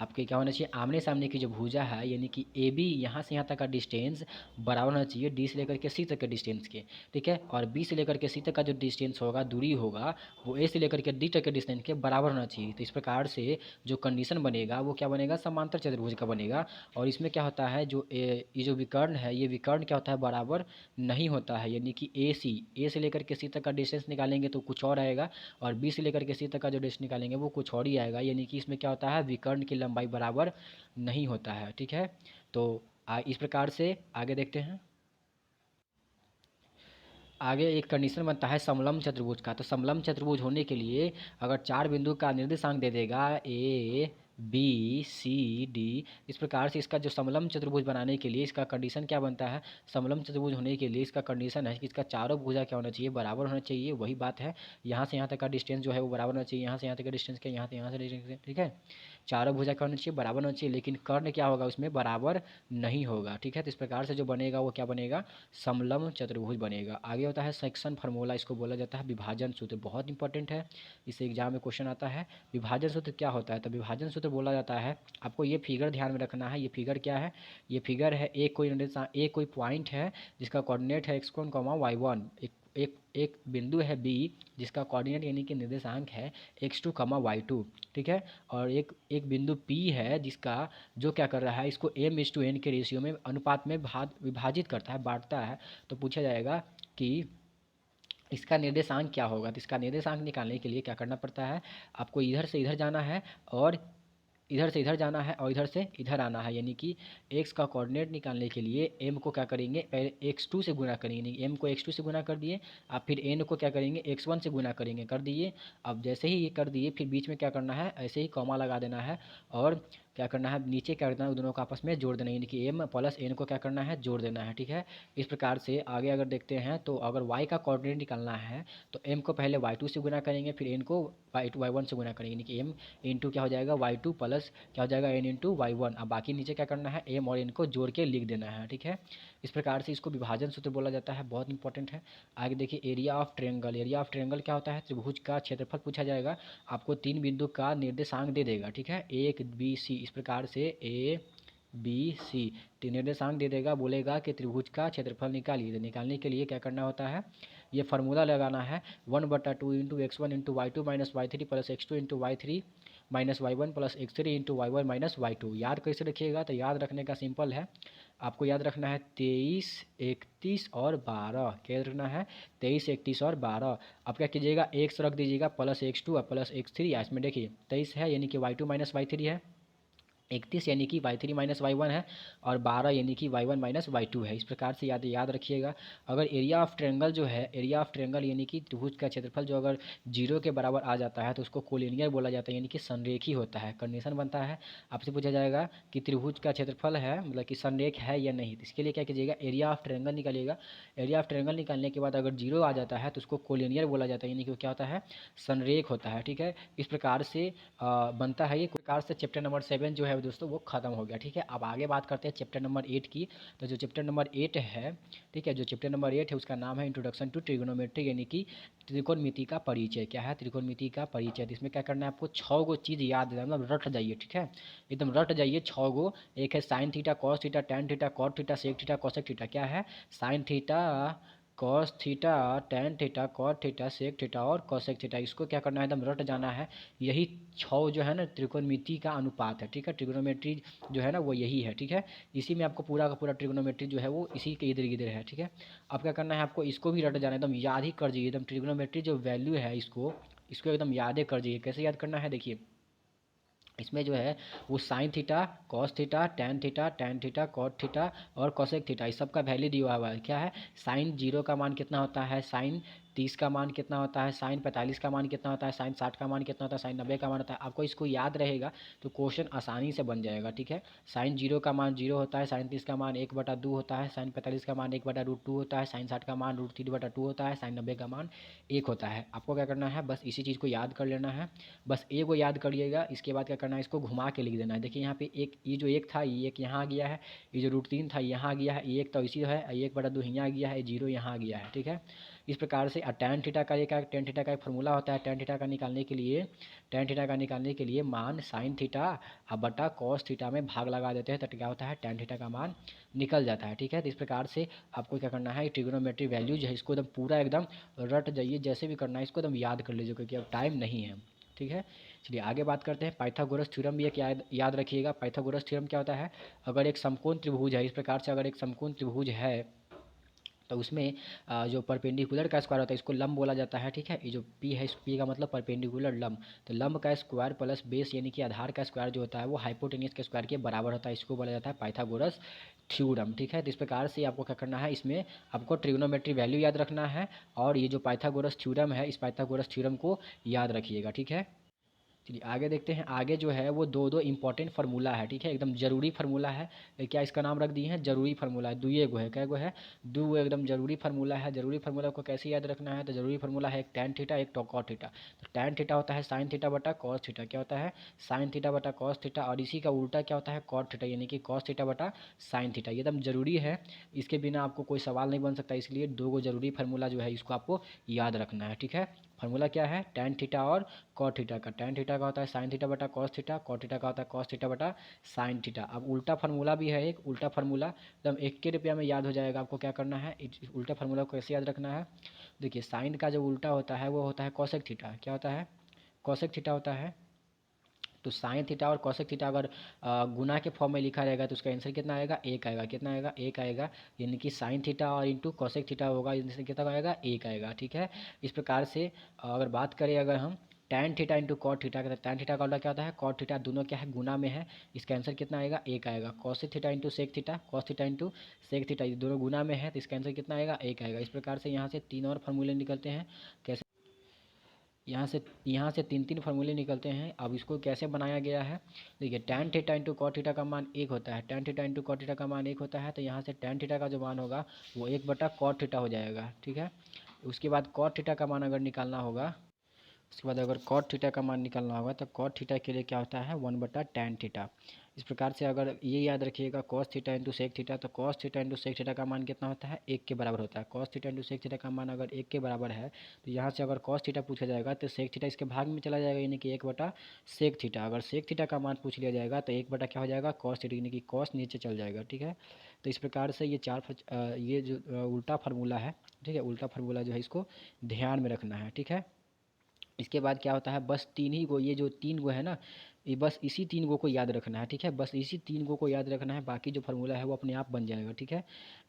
आपके क्या होना चाहिए, आमने सामने की जो भुजा है यानी कि ए बी यहाँ से यहाँ तक का डिस्टेंस बराबर होना चाहिए डी से लेकर के सी तक के डिस्टेंस के, ठीक है। और बी से लेकर के सी तक का जो डिस्टेंस होगा, दूरी होगा, वो ए से लेकर के डी तक के डिस्टेंस के बराबर होना चाहिए। तो इस प्रकार से जो कंडीशन बनेगा वो क्या बनेगा, समांतर चतुर्भुज का बनेगा। और इसमें क्या होता है, जो ये जो विकर्ण है, ये विकर्ण क्या होता है, बराबर नहीं होता है, यानी कि ए से लेकर के सी तक का डिस्टेंस निकालेंगे तो कुछ और आएगा और बी से लेकर के सी तक का जो डिस्टेंस निकालेंगे वो कुछ और ही आएगा, यानी कि इसमें क्या होता है, विकर्ण की लंबाई बराबर नहीं होता है, ठीक है। तो इस प्रकार से आगे देखते हैं। आगे एक कंडीशन बनता है समलंब चतुर्भुज का। तो समलंब चतुर्भुज होने के लिए अगर चार बिंदु का निर्देशांक दे देगा ए बी सी डी। इस प्रकार से इसका जो समलम्ब चतुर्भुज बनाने के लिए इसका कंडीशन क्या बनता है, समलम्ब चतुर्भुज होने के लिए इसका कंडीशन है कि इसका चारों भुजा क्या होना चाहिए, बराबर होना चाहिए। वही बात है, यहाँ से यहाँ तक का डिस्टेंस जो है वो बराबर होना चाहिए, यहाँ से यहाँ तक का डिस्टेंस क्या, यहाँ से यहाँ से डिस्टेंस, ठीक है। चारों भुजा क्या होना चाहिए, बराबर होना चाहिए। लेकिन कर्ण क्या होगा उसमें, बराबर नहीं होगा, ठीक है। तो इस प्रकार से जो बनेगा वो क्या बनेगा, समलम्ब चतुर्भुज बनेगा। आगे होता है सेक्शन फार्मूला, इसको बोला जाता है विभाजन सूत्र, बहुत इंपॉर्टेंट है, इस एग्जाम में क्वेश्चन आता है। विभाजन सूत्र क्या होता है, तो विभाजन सूत्र बोला जाता है, आपको ये फिगर ध्यान में रखना है। ये फिगर क्या है, ये फिगर है, एक कोई पॉइंट है जिसका कोऑर्डिनेट है x1, y1, एक एक बिंदु है बी जिसका कोऑर्डिनेट यानी कि निर्देशांक है x2, y2, ठीक है। और एक बिंदु P है जिसका जो क्या कर रहा है, इसको m/n के रेशियो में अनुपात में विभाजित करता है, बांटता है। तो पूछा जाएगा कि इसका निर्देशांक क्या होगा। तो इसका निर्देशांक निकालने के लिए क्या करना पड़ता है, आपको इधर से इधर जाना है और इधर से इधर जाना है और इधर से इधर आना है। यानी कि x का कोऑर्डिनेट निकालने के लिए m को क्या करेंगे, पहले x2 से गुना करेंगे, यानी m को x2 से गुना कर दिए, अब फिर n को क्या करेंगे, x1 से गुना करेंगे, कर दिए। अब जैसे ही ये कर दिए, फिर बीच में क्या करना है, ऐसे ही कॉमा लगा देना है और क्या करना है, नीचे क्या करना है, दोनों को आपस में जोड़ देना है, यानी कि m प्लस n को क्या करना है, जोड़ देना है, ठीक है। इस प्रकार से आगे अगर देखते हैं तो अगर y का कोऑर्डिनेट निकालना है तो m को पहले y2 से गुना करेंगे, फिर n को y1 से गुना करेंगे, यानी कि m इंटू क्या हो जाएगा, y2 प्लस क्या हो जाएगा, n इंटू y1। अब बाकी नीचे क्या करना है, m और n को जोड़ के लिख देना है, ठीक है। इस प्रकार से इसको विभाजन सूत्र बोला जाता है, बहुत इंपॉर्टेंट है। आगे देखिए area of triangle, area of triangle क्या होता है, त्रिभुज का क्षेत्रफल पूछा जाएगा, आपको 3 बिंदु का निर्देशांक दे देगा, ठीक है, एक बी सी। इस प्रकार से ए बी सी तीन निर्देशांक दे देगा, बोलेगा कि त्रिभुज का क्षेत्रफल निकालिए। तो निकालने के लिए क्या करना होता है, ये फार्मूला लगाना है, 1/2 into x1 into y2 minus y3 plus x2 into y3 minus y1 plus x3 into y1 minus y2। याद कैसे रखिएगा, तो याद रखने का सिंपल है, आपको याद रखना है 23, 31 और 12। क्या याद रखना है, 23, 31 और 12। अब क्या कीजिएगा, x रख दीजिएगा प्लस x2 और प्लस x3, इसमें देखिए 23 है यानी कि y2 माइनस y3 है, 31 यानी कि y3 माइनस y1 है और 12 यानी कि y1 माइनस y2 है। इस प्रकार से याद रखिएगा। अगर एरिया ऑफ ट्रायंगल जो है, एरिया ऑफ ट्रायंगल यानी कि त्रिभुज का क्षेत्रफल जो अगर 0 के बराबर आ जाता है तो उसको कोलिनियर बोला जाता है, यानी कि संरेखी होता है। कंडीशन बनता है, आपसे पूछा जाएगा कि त्रिभुज का क्षेत्रफल है मतलब कि संरेख है या नहीं, तो इसके लिए क्या कीजिएगा, एरिया ऑफ ट्रायंगल निकालिएगा। एरिया ऑफ ट्रायंगल निकालने के बाद अगर 0 आ जाता है तो उसको कोलिनियर बोला जाता है, यानी कि क्या होता है, संरेख होता है, ठीक है। इस प्रकार से बनता है। ये प्रकार से चैप्टर नंबर 7 जो है दोस्तों वो खत्म हो गया, ठीक है। अब आगे बात करते हैं चैप्टर नंबर 8 की। तो जो चैप्टर नंबर 8 है, ठीक है, जो चैप्टर नंबर 8 है उसका नाम है इंट्रोडक्शन टू ट्रिग्नोमेट्री, यानी कि त्रिकोणमिति का परिचय। क्या है, त्रिकोणमिति का परिचय। तो इसमें क्या करना है, आपको 6 गो चीज़ याद है, मतलब रट जाइए, ठीक है, एकदम रट जाइए 6 गो। एक है sine theta, cos theta, tan theta, cot theta, sec theta, cosec theta. क्या है, sine theta, cos theta, tan theta, cot theta, sec theta और कोसेक थीटा। इसको क्या करना है, एकदम रट जाना है। यही 6 जो है ना त्रिकोणमिति का अनुपात है, ठीक है। ट्रिग्नोमेट्री जो है ना वो यही है, ठीक है। इसी में आपको पूरा का पूरा ट्रिग्नोमेट्री जो है वो इसी के इधर गिधर है, ठीक है। अब क्या करना है, आपको इसको भी रट जाना है, एकदम याद ही कर जाइए, एकदम ट्रिग्नोमेट्री जो वैल्यू है इसको एकदम याद ही कर जाइए। कैसे याद करना है, देखिए इसमें जो है वो sine theta, cos theta, tan theta, cot theta और कोसेक थीटा, इस सब का वैल्यू दिया हुआ है। क्या है, साइन 0 का मान कितना होता है, साइन 30 का मान कितना होता है, साइन 45 का मान कितना होता है, साइन 60 का मान कितना होता है, साइन 90 का मान होता है। आपको इसको याद रहेगा तो क्वेश्चन आसानी से बन जाएगा, ठीक है। साइन 0 का मान 0 होता है, साइन 30 का मान 1/2 होता है, साइन 45 का मान 1/√2 होता है, साइन 60 का मान √3/2 होता है, साइन 90 का मान 1 होता है। आपको क्या करना है, बस इसी चीज़ को याद कर लेना है, बस ए को याद करिएगा। इसके बाद क्या करना है, इसको घुमा के लिख देना है। देखिए यहाँ पे एक, ये जो एक था ये एक यहाँ आ गया है, ये जो √3 था यहाँ आ गया है, ये एक तो इसी है, 1/2 यहाँ आ गया है, 0 यहाँ आ गया है, ठीक है। इस प्रकार से टैन थीटा का टैन थीटा का एक फॉर्मूला होता है। टैन थीटा का निकालने के लिए, टैन थीटा का निकालने के लिए मान साइन थीटा अब बटा कॉस थीटा में भाग लगा देते हैं, तो क्या होता है, टैन थीटा का मान निकल जाता है, ठीक है। तो इस प्रकार से आपको क्या करना है, ट्रिग्नोमेट्री वैल्यू जो है इसको एकदम पूरा एकदम रट जाइए, जैसे भी करना है इसको एकदम याद कर लीजिए, क्योंकि अब टाइम नहीं है, ठीक है। चलिए आगे बात करते हैं। पाइथागोरस थ्योरम भी एक याद रखिएगा। पाइथागोरस थ्योरम क्या होता है, अगर एक समकोण त्रिभुज है, इस प्रकार से अगर एक समकोण त्रिभुज है तो उसमें जो परपेंडिकुलर का स्क्वायर होता है इसको लंब बोला जाता है, ठीक है। ये जो पी है, इस पी का मतलब परपेंडिकुलर लंब। तो लंब का स्क्वायर प्लस बेस यानी कि आधार का स्क्वायर जो होता है वो हाइपोटेन्यूस के स्क्वायर के बराबर होता है, इसको बोला जाता है पाइथागोरस थ्योरम, ठीक है। तो इस प्रकार से आपको क्या करना है, इसमें आपको ट्रिग्नोमेट्री वैल्यू याद रखना है और ये जो पाइथागोरस थ्योरम है, इस पाइथागोरस थ्योरम को याद रखिएगा, ठीक है। चलिए आगे देखते हैं। आगे जो है वो दो इंपॉर्टेंट फार्मूला है, ठीक है, एकदम जरूरी फार्मूला है। क्या इसका नाम रख दिए हैं, जरूरी फार्मूला है। दुए गो है, क्या गो है, दो एकदम जरूरी फार्मूला है। जरूरी फार्मूला को कैसे याद रखना है, तो जरूरी फार्मूला है एक टैन थीटा एक कॉट थीटा। तो टैन थीटा होता है साइन थीटा बटा कॉस थीटा, क्या होता है, साइन थीटा बटा कॉस थीटा, और इसी का उल्टा क्या होता है, कॉट थीटा, यानी कि कॉस थीटा बटा साइन थीटा। ये एकदम जरूरी है, इसके बिना आपको कोई सवाल नहीं बन सकता, इसलिए दो जरूरी फार्मूला जो है इसको आपको याद रखना है, ठीक है। फार्मूला क्या है, टैन थीटा और कॉट थीटा का। टैन थीटा का होता है साइन थीटा बटा कॉस थीटा, कॉट थीटा का होता है कॉस थीटा बटा साइन थीटा। अब उल्टा फार्मूला भी है एक, उल्टा फार्मूला एकदम एक के रुपया में याद हो जाएगा। आपको क्या करना है, उल्टा फार्मूला को कैसे याद रखना है, देखिए साइन का जो उल्टा होता है वो होता है कॉसेक थीटा, क्या होता है, कॉसेक थीटा होता है। तो साइन थीटा और कॉसेक थीटा अगर गुना के फॉर्म में लिखा रहेगा तो उसका आंसर कितना आएगा, एक आएगा। कितना आएगा, एक आएगा, यानी कि साइन थीटा और इंटू कॉसेक थीटा होगा, इससे कितना आएगा, एक आएगा, ठीक है। इस प्रकार से अगर बात करें अगर हम tan theta into cot theta का, टैन थीटा का उल्टा क्या होता है, कॉट थीटा, दोनों क्या है, गुना में है, इसका आंसर कितना आएगा, एक आएगा। Cosec theta into sec theta, cos theta into sec theta, ये दोनों गुना में है तो इसका आंसर कितना आएगा, एक आएगा। इस प्रकार से यहाँ से तीन और फार्मूले निकलते हैं। कैसे, यहाँ से तीन तीन फार्मूले निकलते हैं। अब इसको कैसे बनाया गया है, देखिए tan theta into cot theta का मान एक होता है, tan theta into cot theta का मान एक होता है, तो यहाँ से टैन थीटा का जो मान होगा वो एक बटा कॉट थीटा हो जाएगा, ठीक है। उसके बाद कॉट थीटा का मान अगर निकालना होगा, उसके बाद अगर कॉट थीटा का मान निकालना होगा तो कॉट थीटा के लिए क्या होता है, वन बटा टैन थीटा। इस प्रकार से अगर ये याद रखिएगा, cos theta into sec theta, तो cos theta into sec theta का मान कितना होता है, एक के बराबर होता है। Cos theta into sec theta का मान अगर एक के बराबर है तो यहाँ से अगर कॉस थीटा पूछा जाएगा तो सेक थीटा इसके भाग में चला जाएगा, यानी कि एक बटा सेक थीटा। अगर सेक थीटा का मान पूछ लिया जाएगा तो एक बटा क्या हो जाएगा, कॉस थीटा, यानी कि कॉस नीचे चल जाएगा, ठीक है। तो इस प्रकार से ये जो उल्टा फार्मूला है, ठीक है, उल्टा फार्मूला जो है इसको ध्यान में रखना है, ठीक है। इसके बाद क्या होता है, बस तीन ही गो, ये जो तीन गो है ना, ये बस इसी तीन गो को याद रखना है, ठीक है, बस इसी तीन गो को याद रखना है। बाकी जो फार्मूला है वो अपने आप बन जाएगा, ठीक है।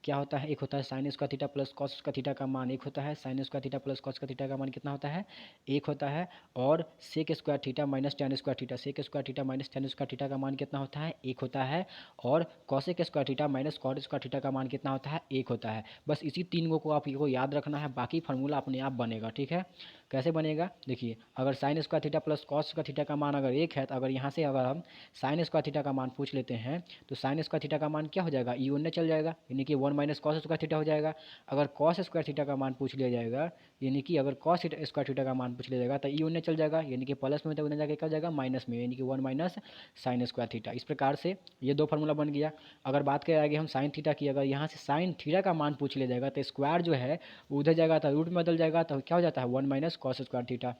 क्या होता है, एक होता है sine square theta plus cos square theta का मान एक होता है, sine square theta plus cos square theta का मान कितना होता है, एक होता है। और sec square theta minus tan square theta, sec square theta minus tan square theta का मान कितना होता है, एक होता है। और cosec square theta minus cot square theta का मान कितना होता है, एक होता है। बस इसी तीन गो को आप को याद रखना है, बाकी फार्मूला अपने आप बनेगा, ठीक है। कैसे बनेगा, देखिए अगर sign square theta plus cos square theta का मान अगर एक है, तो अगर यहाँ से अगर हम साइन स्क्वायर थीटा का मान पूछ लेते हैं तो साइन स्क्वायर थीटा का मान क्या हो जाएगा, ई उन्ने चल जाएगा, यानी कि one minus cos square theta हो जाएगा। अगर कॉस स्क्वायर थीटा का मान पूछ लिया जाएगा, यानी कि अगर कॉस स्क्वायर थीटा का मान पूछ लिया जाएगा तो ई उन्ने चल जाएगा, यानी कि प्लस में तो उन्ने जाके क्या हो जाएगा, माइनस में, यानी कि one minus sign square theta. इस प्रकार से ये दो फार्मूला बन गया। अगर बात करें आगे हम साइन थीटा की, अगर यहाँ से साइन थीटा का मान पूछ लिया जाएगा तो स्क्वायर जो है उधर जाएगा तो रूट में बदल जाएगा, तो क्या हो जाता है, one minus cos square theta.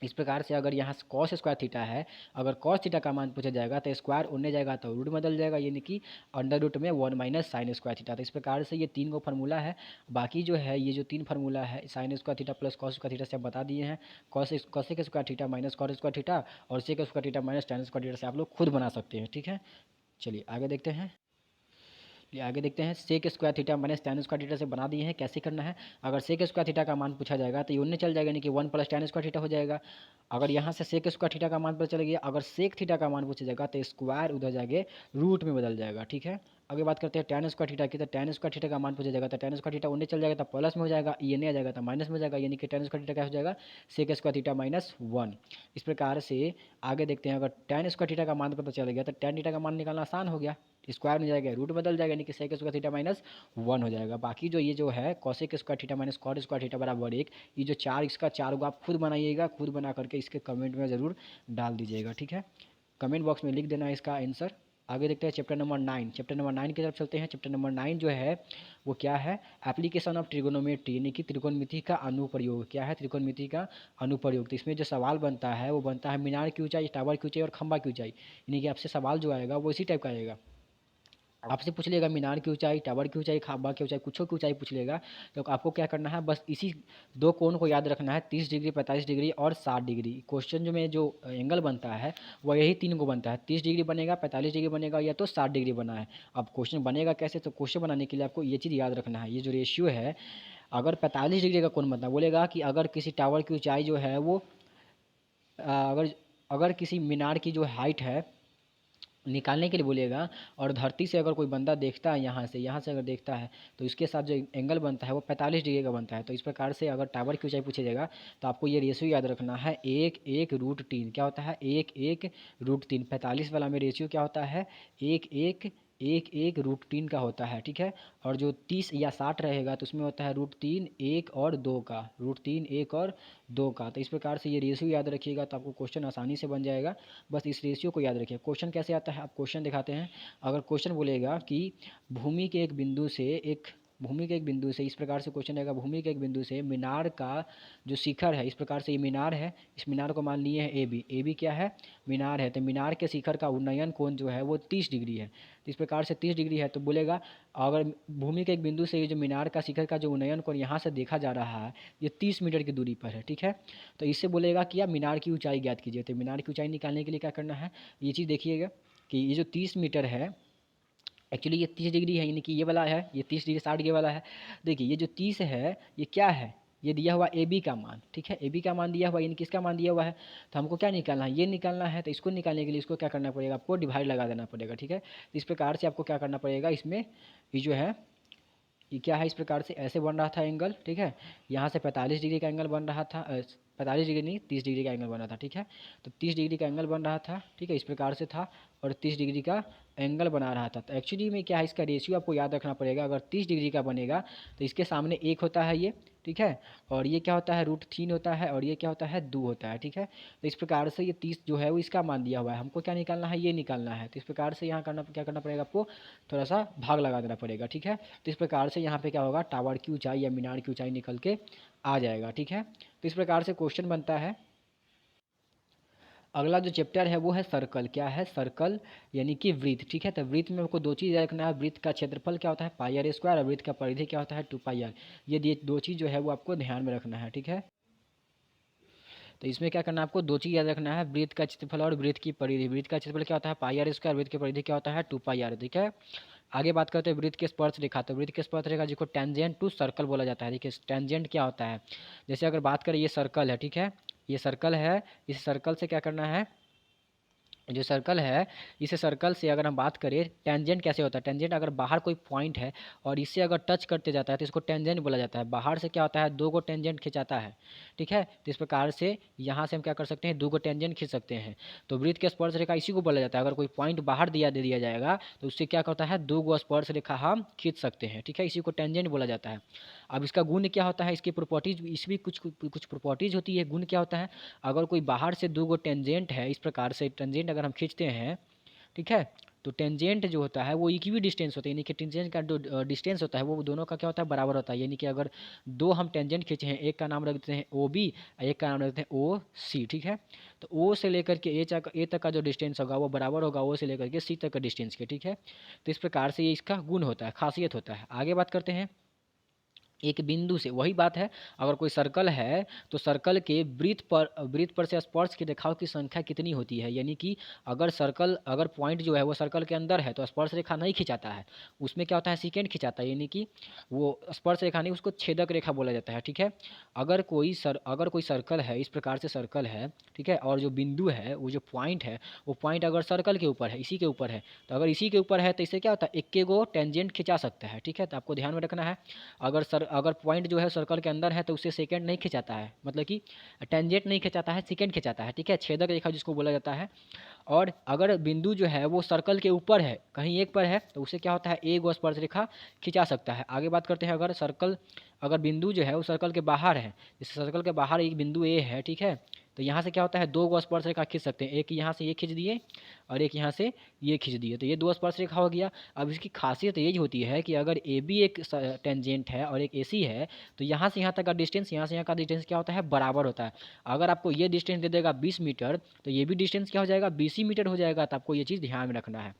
इस प्रकार से अगर यहाँ कॉस स्क्वायर थीटा है, अगर कॉस थीटा का मान पूछा जाएगा तो स्क्वायर उड़ने जाएगा तो रूट बदल जाएगा, यानी कि अंडर रूट में one minus sign square theta. तो इस प्रकार से ये तीन गो फार्मूला है। बाकी जो है ये जो तीन फार्मूला है, sine square theta plus cos square theta से आप बता दिए हैं, cosec square theta minus cot square theta और sec square theta minus tan square theta से आप लोग खुद बना सकते हैं, ठीक है। चलिए आगे देखते हैं। चलिए आगे देखते हैं, sec square theta minus tan square theta से बना दिए हैं। कैसे करना है, अगर सेक स्क्वायर थीटा का मान पूछा जाएगा तो ये उन्ने चल जाएगा, यानी कि one plus tan square theta हो जाएगा। अगर यहाँ से सेक स्क्वायर थीटा का मान पता चल गया, अगर सेक थीटा का मान पूछा जाएगा तो स्क्वायर उधर जाके रूट में बदल जाएगा, ठीक है। आगे बात करते हैं टैन स्क्वायर थीटा की, तो टैन स्क्वायर थीटा का मान पूछा जाएगा तो टैन स्क्वायर थीटा उन्ने चल जाएगा तो प्लस में हो जाएगा, ये नहीं आ जाएगा तो माइनस में हो जाएगा, यानी कि टैन स्क्वायर थीटा क्या हो जाएगा, sec square theta minus one. इस प्रकार से आगे देखते हैं, अगर टैन स्क्वायर थीटा का मान पता चल गया तो टैन थीटा का मान निकालना आसान हो गया, स्क्वायर में जाएगा रूट बदल जाएगा, यानी कि sec square theta minus one हो जाएगा। बाकी जो ये जो है cosec square theta minus cot square theta बराबर एक, ये जो चार, इसका चार को आप खुद बनाइएगा, खुद बना करके इसके कमेंट में ज़रूर डाल दीजिएगा, ठीक है। कमेंट बॉक्स में लिख देना इसका आंसर। आगे देखते हैं चैप्टर नंबर 9, चैप्टर नंबर 9 की तरफ चलते हैं। चैप्टर नंबर 9 जो है वो क्या है, एप्लीकेशन ऑफ ट्रिगोनोमेट्री, यानी कि त्रिकोणमिति का अनुप्रयोग। क्या है, त्रिकोणमिति का अनुप्रयोग। तो इसमें जो सवाल बनता है वो बनता है मीनार की ऊंचाई, टावर की ऊंचाई और खंबा की ऊंचाई, यानी कि आपसे सवाल जो आएगा वो इसी टाइप का आएगा। आपसे पूछ लेगा मीनार की ऊंचाई, टावर की ऊंचाई, खंबा की ऊंचाई, कुछों की ऊंचाई पूछ लेगा, तो आपको क्या करना है, बस इसी दो कोण को याद रखना है, 30 डिग्री, 45 डिग्री और 60 डिग्री। क्वेश्चन जो में जो एंगल बनता है वह यही तीन को बनता है, 30 डिग्री बनेगा, 45 डिग्री बनेगा या तो 60 डिग्री बना है। अब क्वेश्चन बनेगा कैसे, तो क्वेश्चन बनाने के लिए आपको ये चीज़ याद रखना है, ये जो रेशियो है, अगर 45 डिग्री का कोण बनता है, बोलेगा कि अगर किसी टावर की ऊंचाई जो है वो अगर अगर किसी मीनार की जो हाइट है निकालने के लिए बोलिएगा, और धरती से अगर कोई बंदा देखता है यहाँ से अगर देखता है तो इसके साथ जो एंगल बनता है वो 45 डिग्री का बनता है। तो इस प्रकार से अगर टावर की ऊंचाई पूछी जाएगा तो आपको ये रेशियो याद रखना है, 1:1√3। क्या होता है? 1:1√3। 45 वाला में रेशियो क्या होता है? 1:1√3 का होता है, ठीक है। और जो 30 या 60 रहेगा तो उसमें होता है √3 1 और 2 का, √3 1 और 2 का। तो इस प्रकार से ये रेशियो याद रखिएगा तो आपको क्वेश्चन आसानी से बन जाएगा। बस इस रेशियो को याद रखिए। क्वेश्चन कैसे आता है, आप क्वेश्चन दिखाते हैं। अगर क्वेश्चन बोलेगा कि भूमि के एक बिंदु से इस प्रकार से क्वेश्चन रहेगा, भूमि के एक बिंदु से मीनार का जो शिखर है, इस प्रकार से ये मीनार है, इस मीनार को मान लिए हैं ए बी क्या है? मीनार है। तो मीनार के शिखर का उन्नयन कोण जो है वो 30 डिग्री है। तो इस प्रकार से 30 डिग्री है तो बोलेगा अगर भूमि के एक बिंदु से ये जो मीनार का शिखर का जो उन्नयन कोण यहाँ से देखा जा रहा है ये 30 मीटर की दूरी पर है, ठीक है। तो इससे बोलेगा कि आप मीनार की ऊंचाई ज्ञात कीजिए। तो मीनार की ऊंचाई निकालने के लिए क्या करना है, ये चीज़ देखिएगा कि ये जो 30 मीटर है, एक्चुअली ये 30 डिग्री है, यानी कि ये वाला है, ये 30 डिग्री 60 डिग्री वाला है। देखिए ये जो 30 है ये क्या है? ये दिया हुआ ए बी का मान, ठीक है। ए बी का मान दिया हुआ, यानी किसका मान दिया हुआ है? तो हमको क्या निकालना है? ये निकालना है। तो इसको निकालने के लिए इसको क्या करना पड़ेगा? आपको डिवाइड लगा देना पड़ेगा, ठीक है। तो इस प्रकार से आपको क्या करना पड़ेगा, इसमें ये जो है ये क्या है, इस प्रकार से ऐसे बन रहा था एंगल, ठीक है। यहाँ से 45 डिग्री का एंगल बन रहा था, 45 डिग्री नहीं 30 डिग्री का एंगल बन रहा था, ठीक है। तो 30 डिग्री का एंगल बन रहा था, ठीक है, इस प्रकार से था, और 30 डिग्री का एंगल बना रहा था। तो एक्चुअली में क्या है, इसका रेशियो आपको याद रखना पड़ेगा। अगर 30 डिग्री का बनेगा तो इसके सामने 1 होता है ये, ठीक है, और ये क्या होता है? √3 होता है, और ये क्या होता है? 2 होता है, ठीक है। तो इस प्रकार से ये 30 जो है वो इसका मान दिया हुआ है, हमको क्या निकालना है? ये निकालना है। तो इस प्रकार से यहाँ क्या करना पड़ेगा आपको? थोड़ा सा भाग लगा देना पड़ेगा, ठीक है। तो इस प्रकार से यहाँ पे क्या होगा, टावर की ऊंचाई या मीनार की ऊंचाई निकल के आ जाएगा, ठीक है। तो इस प्रकार से क्वेश्चन बनता है। अगला जो चैप्टर है वो है सर्कल। क्या है? सर्कल यानी कि वृत्त, ठीक है। तो वृत्त में आपको दो चीज़ रखना है, वृत्त का क्षेत्रफल क्या होता है? πr², और वृत्त का परिधि क्या होता है? 2πr। ये दो चीज़ जो है वो आपको ध्यान में रखना है, ठीक है। तो इसमें क्या करना है, आपको दो चीज़ याद रखना है, वृत्त का क्षेत्रफल और वृत्त की परिधि। वृत्त का क्षेत्रफल क्या होता है? πr², वृत्त की परिधि क्या होता है? 2πr, ठीक है। आगे बात करते हैं वृत्त के स्पर्श रेखा। तो वृत्त के स्पर्श रेखा जिसको टेंजेंट टू सर्कल बोला जाता है। देखिए टेंजेंट क्या होता है, जैसे अगर बात करें ये सर्कल है, ठीक है, ये सर्कल है, इस सर्कल से क्या करना है, जो सर्कल है इस सर्कल से अगर हम बात करें टेंजेंट कैसे होता है, टेंजेंट अगर बाहर कोई पॉइंट है और इससे अगर टच करते जाता है तो इसको टेंजेंट बोला जाता है। बाहर से क्या होता है, दो गो टेंजेंट खिंचाता है, ठीक है। तो इस प्रकार से यहाँ से हम क्या कर सकते हैं, दो गो टेंजेंट खींच सकते हैं। तो वृत्त के स्पर्श रेखा इसी को बोला जाता है। अगर कोई पॉइंट बाहर दे दिया जाएगा तो उससे क्या करता है, दो गो स्पर्श रेखा हम खींच सकते हैं, ठीक है, इसी को टेंजेंट बोला जाता है। अब इसका गुण क्या होता है, इसकी प्रॉपर्टीज, इसमें कुछ प्रॉपर्टीज होती है। गुण क्या होता है, अगर कोई बाहर से दो गो टेंजेंट है, इस प्रकार से टेंजेंट अगर हम खींचते हैं, ठीक है, तो टेंजेंट जो होता है वो इक्वी डिस्टेंस होता है, यानी कि टेंजेंट का जो डिस्टेंस होता है वो दोनों का क्या होता है, बराबर होता है। यानी कि अगर दो हम टेंजेंट खींचे हैं, एक का नाम रख देते हैं ओ बी, एक का नाम रख देते हैं ओ सी, ठीक है। तो ओ से लेकर के ए तक का जो डिस्टेंस होगा वो बराबर होगा ओ से लेकर के सी तक का डिस्टेंस के, ठीक है। तो इस प्रकार से ये इसका गुण होता है, खासियत होता है। आगे बात करते हैं एक बिंदु से, वही बात है, अगर कोई सर्कल है तो सर्कल के वृत्त पर से स्पर्श के रेखाओं की संख्या कितनी होती है। यानी कि अगर पॉइंट जो है वो सर्कल के अंदर है तो स्पर्श रेखा नहीं खिंचाता है, उसमें क्या होता है, सेकेंड खिंचाता है, यानी कि वो स्पर्श रेखा नहीं, उसको छेदक रेखा बोला जाता है, ठीक है। अगर कोई सर्कल है, इस प्रकार से सर्कल है, ठीक है, और जो बिंदु है वो जो पॉइंट है वो पॉइंट अगर सर्कल के ऊपर है, इसी के ऊपर है, तो अगर इसी के ऊपर है तो इससे क्या होता है, एक गो टेंजेंट खिंचा सकता है, ठीक है। तो आपको ध्यान में रखना है, अगर पॉइंट जो है सर्कल के अंदर है तो उससे सेकंड नहीं खिंचाता है, मतलब कि टेंजेंट नहीं खिंचाता है, सेकंड खिंचाता है, ठीक है, छेदक रेखा जिसको बोला जाता है। और अगर बिंदु जो है वो सर्कल के ऊपर है, कहीं एक पर है, तो उसे क्या होता है, एक गो स्पर्श रेखा खिंचा सकता है। आगे बात करते हैं, अगर बिंदु जो है वो सर्कल के बाहर है, जैसे सर्कल के बाहर एक बिंदु ए है, ठीक है, तो यहाँ से क्या होता है, दो गो स्पर्श रेखा खींच सकते हैं, एक यहाँ से ये खींच दिए और एक यहाँ से ये खींच दिए, तो ये दो स्पर्श रेखा हो गया। अब इसकी खासियत यही होती है कि अगर ए बी एक टेंजेंट है और एक ए सी है तो यहाँ से यहाँ तक का डिस्टेंस, यहाँ से यहाँ का डिस्टेंस क्या होता है, बराबर होता है। अगर आपको ये डिस्टेंस दे देगा 20 मीटर तो ये भी डिस्टेंस क्या हो जाएगा, 20 मीटर हो जाएगा। तो आपको ये चीज़ ध्यान में रखना है,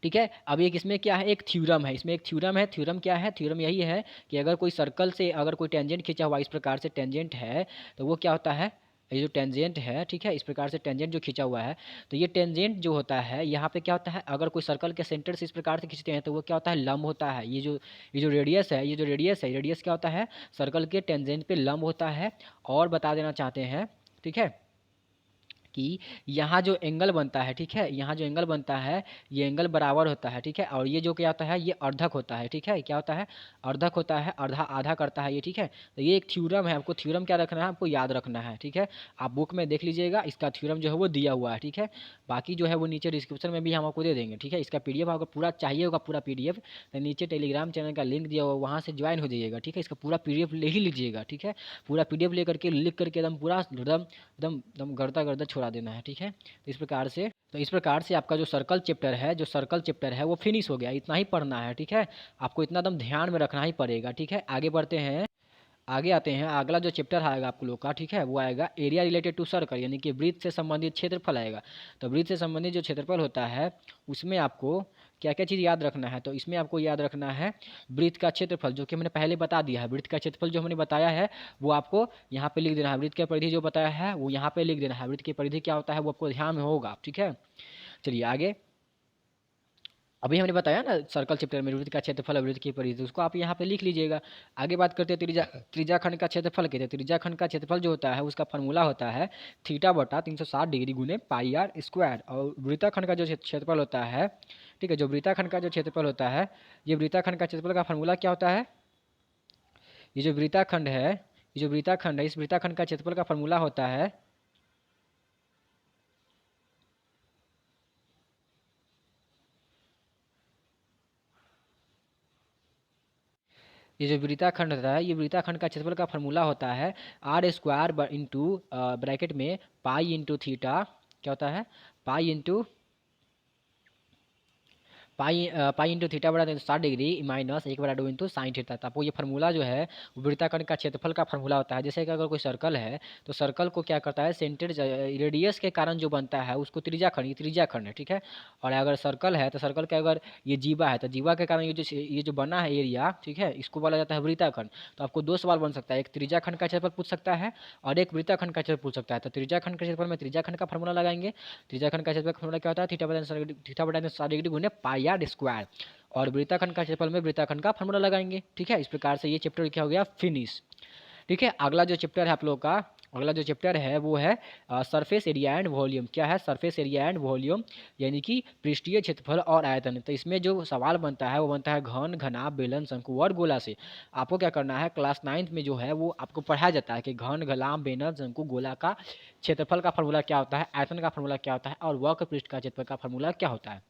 ठीक है। अब एक इसमें क्या है, एक थ्योरम है, इसमें एक थ्योरम है। थ्योरम क्या है, थ्योरम यही है कि अगर कोई सर्कल से अगर कोई टेंजेंट खींचा हुआ इस प्रकार से टेंजेंट है तो वो क्या होता है, ये जो टेंजेंट है, ठीक है, इस प्रकार से टेंजेंट जो खींचा हुआ है, तो ये टेंजेंट जो होता है यहाँ पे क्या होता है, अगर कोई सर्कल के सेंटर से इस प्रकार से खींचते हैं तो वो क्या होता है, लंब होता है। ये जो रेडियस क्या होता है, सर्कल के टेंजेंट पे लंब होता है। और बता देना चाहते हैं, ठीक है, कि यहाँ जो एंगल बनता है, ठीक है, यहाँ जो एंगल बनता है ये एंगल बराबर होता है, ठीक है, और ये जो क्या होता है ये अर्धक होता है, ठीक है, क्या होता है अर्धक होता है, आधा आधा करता है ये, ठीक है। तो ये एक थ्योरम है, आपको थ्योरम क्या रखना है, आपको याद रखना है, ठीक है। आप बुक में देख लीजिएगा, इसका थ्योरम जो है वो दिया हुआ है, ठीक है। बाकी जो है वो नीचे डिस्क्रिप्शन में भी हम आपको दे देंगे, ठीक है। इसका पीडीएफ अगर पूरा चाहिए होगा, पूरा पीडीएफ, तो नीचे टेलीग्राम चैनल का लिंक दिया हुआ, वहाँ से ज्वाइन हो जाइएगा, ठीक है। इसका पूरा पीडीएफ ले ही लीजिएगा, ठीक है। पूरा पीडीएफ लेकर के लिख करके एकदम पूरा एकदम एकदम एकदम गर्दा गर्दा छोड़ा देना है, ठीक है। तो इस प्रकार से आपका जो सर्कल चैप्टर है वो फिनिश हो गया। इतना ही पढ़ना है, ठीक है। आपको इतना एकदम ध्यान में रखना ही पड़ेगा, ठीक है। आगे बढ़ते हैं, आगे आते हैं। अगला जो चैप्टर आएगा आप लोग का, ठीक है, वो आएगा एरिया रिलेटेड टू सर्कल, यानी कि वृत्त से संबंधित क्षेत्रफल आएगा। तो वृत्त से संबंधित जो क्षेत्रफल होता है उसमें आपको क्या क्या चीज़ याद रखना है, तो इसमें आपको याद रखना है वृत्त का क्षेत्रफल, जो कि मैंने पहले बता दिया है। वृत्त का क्षेत्रफल जो हमने बताया है वो आपको यहाँ पे लिख देना है। वृत्त की परिधि जो बताया है वो यहाँ पे लिख देना है। वृत्त की परिधि क्या होता है वो आपको ध्यान में होगा, ठीक है। चलिए आगे, अभी हमने बताया ना सर्कल चैप्टर में वृत्त का क्षेत्रफल और वृत्त की परिधि, उसको आप यहाँ पे लिख लीजिएगा। आगे बात करते हैं त्रिज्या खंड का क्षेत्रफल कहते हैं। त्रिज्या खंड का क्षेत्रफल जो होता है उसका फॉर्मूला होता है थीटा बटा 360 डिग्री गुने पाई आर स्क्वायर। और वृत्ताखंड का जो क्षेत्रफल होता है, ठीक है, जो वृत्ताखंड का जो क्षेत्रफल होता है, ये वृत्ताखंड का क्षेत्रफल का फॉर्मूला क्या होता है, ये जो वृत्ताखंड है, ये जो वृत्ताखंड है, इस वृत्ताखंड का क्षेत्रफल का फॉर्मूला होता है, ये जो वृत्ताखंड होता है, ये वृत्ताखंड का क्षेत्रफल का फॉर्मूला होता है आर स्क्वायर इंटू ब्रैकेट में पाई इंटू थीटा, क्या होता है पाई इंटू थीटा बटा 360 degree minus 1/2 into sine theta. तो आपको ये फार्मूला जो है वृत्ताखंड का क्षेत्रफल का फार्मूला होता है। जैसे कि अगर कोई सर्कल है तो सर्कल को क्या करता है, सेंटर रेडियस के कारण जो बनता है उसको त्रिज्याखंड, ये त्रिज्याखंड है, ठीक है। और अगर सर्कल है तो सर्कल का अगर ये जीवा है तो जीवा के कारण ये जो बना है एरिया, ठीक है, इसको बोला जाता है वृत्ताखंड। तो आपको दो सवाल बन सकता है, एक त्रिज्याखंड का क्षेत्रफल पूछ सकता है और एक वृत्ताखंड का क्षेत्रफल पूछ सकता है। तो त्रिज्याखंड के क्षेत्रफल में त्रिज्याखंड का फार्मूला लगाएंगे। त्रिज्याखंड का क्षेत्रफल का फार्मूला क्या होता है, थीटा बटा 360 डिग्री गुने पाई आर स्क्वायर। और वृत्ताखंड का क्षेत्रफल में वृत्ताखंड का फार्मूला लगाएंगे, ठीक है। इस प्रकार से ये चैप्टर क्या हो गया, फिनिश, ठीक है। अगला जो चैप्टर है आप लोग का, अगला जो चैप्टर है वो है सरफेस एरिया एंड वॉल्यूम। क्या है, सरफेस एरिया एंड वॉल्यूम, यानी कि पृष्ठीय क्षेत्रफल और आयतन। तो इसमें जो सवाल बनता है वो बनता है घन, घनाभ, बेलन, शंकु और गोला से। आपको क्या करना है, क्लास 9th में जो है वो आपको पढ़ाया जाता है कि घन, घनाभ, बेलन, शंकु, गोला का क्षेत्रफल का फार्मूला क्या होता है, आयतन का फार्मूला क्या होता है और वक्र पृष्ठ का क्षेत्रफल का फार्मूला क्या होता है।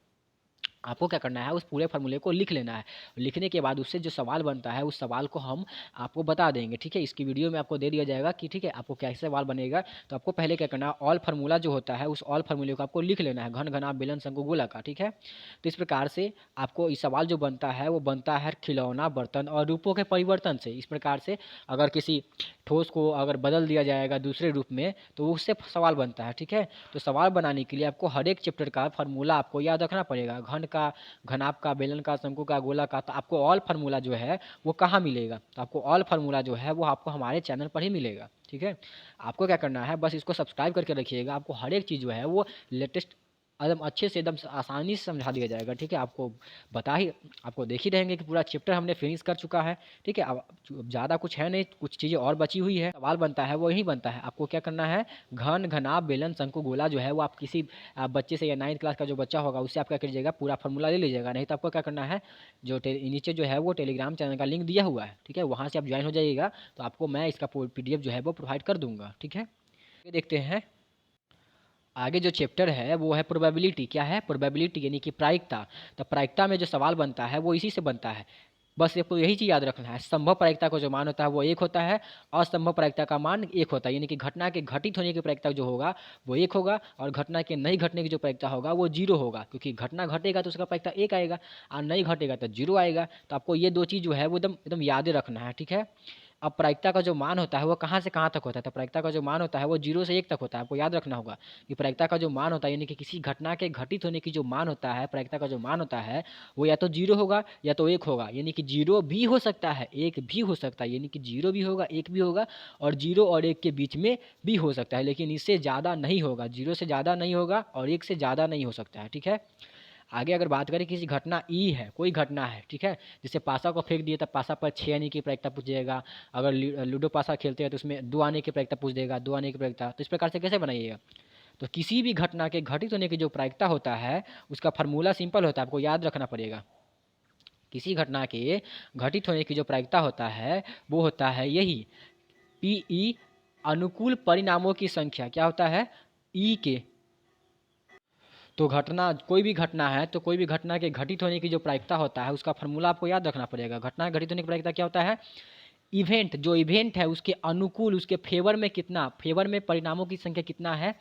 आपको क्या करना है, उस पूरे फार्मूले को लिख लेना है। लिखने के बाद उससे जो सवाल बनता है उस सवाल को हम आपको बता देंगे, ठीक है। इसकी वीडियो में आपको दे दिया जाएगा कि ठीक है आपको कैसे सवाल बनेगा। तो आपको पहले क्या करना है, ऑल फार्मूला जो होता है उस ऑल फार्मूले को आपको लिख लेना है, घन, घनाभ, बेलन, शंकु, गोला का, ठीक है। तो इस प्रकार से आपको इस सवाल जो बनता है वो बनता है खिलौना, बर्तन और रूपों के परिवर्तन से। इस प्रकार से अगर किसी ठोस को अगर बदल दिया जाएगा दूसरे रूप में तो उससे सवाल बनता है, ठीक है। तो सवाल बनाने के लिए आपको हर एक चैप्टर का फार्मूला आपको याद रखना पड़ेगा। घन का, घनाभ का, बेलन का, शंकु का, गोला का। तो आपको ऑल फार्मूला जो है वो कहाँ मिलेगा, तो आपको ऑल फार्मूला जो है वो आपको हमारे चैनल पर ही मिलेगा, ठीक है। आपको क्या करना है, बस इसको सब्सक्राइब करके रखिएगा। आपको हर एक चीज़ जो है वो लेटेस्ट एकदम अच्छे से एकदम आसानी से समझा दिया जाएगा, ठीक है। आपको देख ही रहेंगे कि पूरा चैप्टर हमने फिनिश कर चुका है, ठीक है। अब ज़्यादा कुछ है नहीं, कुछ चीज़ें और बची हुई है। सवाल बनता है वो यही बनता है। आपको क्या करना है, घन, घनाभ, बेलन, शंकु, गोला जो है वो आप किसी बच्चे से या 9th क्लास का जो बच्चा होगा उससे आप क्या करिएगा, पूरा फार्मूला ले लीजिएगा। नहीं तो आपको क्या करना है, जो नीचे जो है वो टेलीग्राम चैनल का लिंक दिया हुआ है, ठीक है, वहाँ से आप ज्वाइन हो जाइएगा। तो आपको मैं इसका पीडीएफ जो है वो प्रोवाइड कर दूंगा, ठीक है। ये देखते हैं आगे जो चैप्टर है वो है प्रोबेबिलिटी। क्या है, प्रोबेबिलिटी यानी कि प्रायिकता। तो प्रायिकता में जो सवाल बनता है वो इसी से बनता है। बस आपको यही चीज़ याद रखना है, संभव प्रायिकता का जो मान होता है वो 1 होता है, असंभव प्रायिकता का मान 1 होता है। यानी कि घटना के घटित होने की प्रायिकता जो होगा वो 1 होगा और घटना के नहीं घटने की जो प्रायिकता होगा वो 0 होगा। क्योंकि घटना घटेगा तो उसका प्रायिकता 1 आएगा और नहीं घटेगा तो 0 आएगा। तो आपको ये दो चीज़ जो है वो एकदम एकदम याद रखना है, ठीक है। अब प्रायिकता का जो मान होता है वो कहाँ से कहाँ तक होता है, तो प्रायिकता का जो मान होता है वो 0 से 1 तक होता है। आपको याद रखना होगा कि प्रायिकता का जो मान होता है यानी कि किसी घटना के घटित होने की जो मान होता है, प्रायिकता का जो मान होता है वो या तो 0 होगा या तो 1 होगा। यानी कि 0 भी हो सकता है, 1 भी हो सकता है। यानी कि 0 भी होगा, 1 भी होगा और 0 और 1 के बीच में भी हो सकता है, लेकिन इससे ज़्यादा नहीं होगा। 0 से ज़्यादा नहीं होगा और 1 से ज़्यादा नहीं हो सकता है, ठीक है। आगे अगर बात करें किसी घटना ई है, कोई घटना है, ठीक है, जैसे पासा को फेंक दिए तब पासा पर 6 आने की प्रायिकता पूछ जाएगा। अगर लूडो पासा खेलते हैं तो उसमें 2 आने की प्रायिकता पूछ देगा, 2 आने की प्रायिकता। तो इस प्रकार से कैसे बनाइएगा, तो किसी भी घटना के घटित होने की जो प्रायिकता होता है उसका फार्मूला सिंपल होता है, आपको याद रखना पड़ेगा। किसी घटना के घटित होने की जो प्रायिकता होता है वो होता है यही पी अनुकूल परिणामों की संख्या, क्या होता है ई के। तो घटना कोई भी घटना है तो कोई भी घटना के घटित होने की जो प्रायिकता होता है उसका फार्मूला आपको याद रखना पड़ेगा। घटना घटित होने की प्रायिकता क्या होता है, इवेंट जो इवेंट है उसके अनुकूल उसके फेवर में कितना, फेवर में परिणामों की संख्या कितना है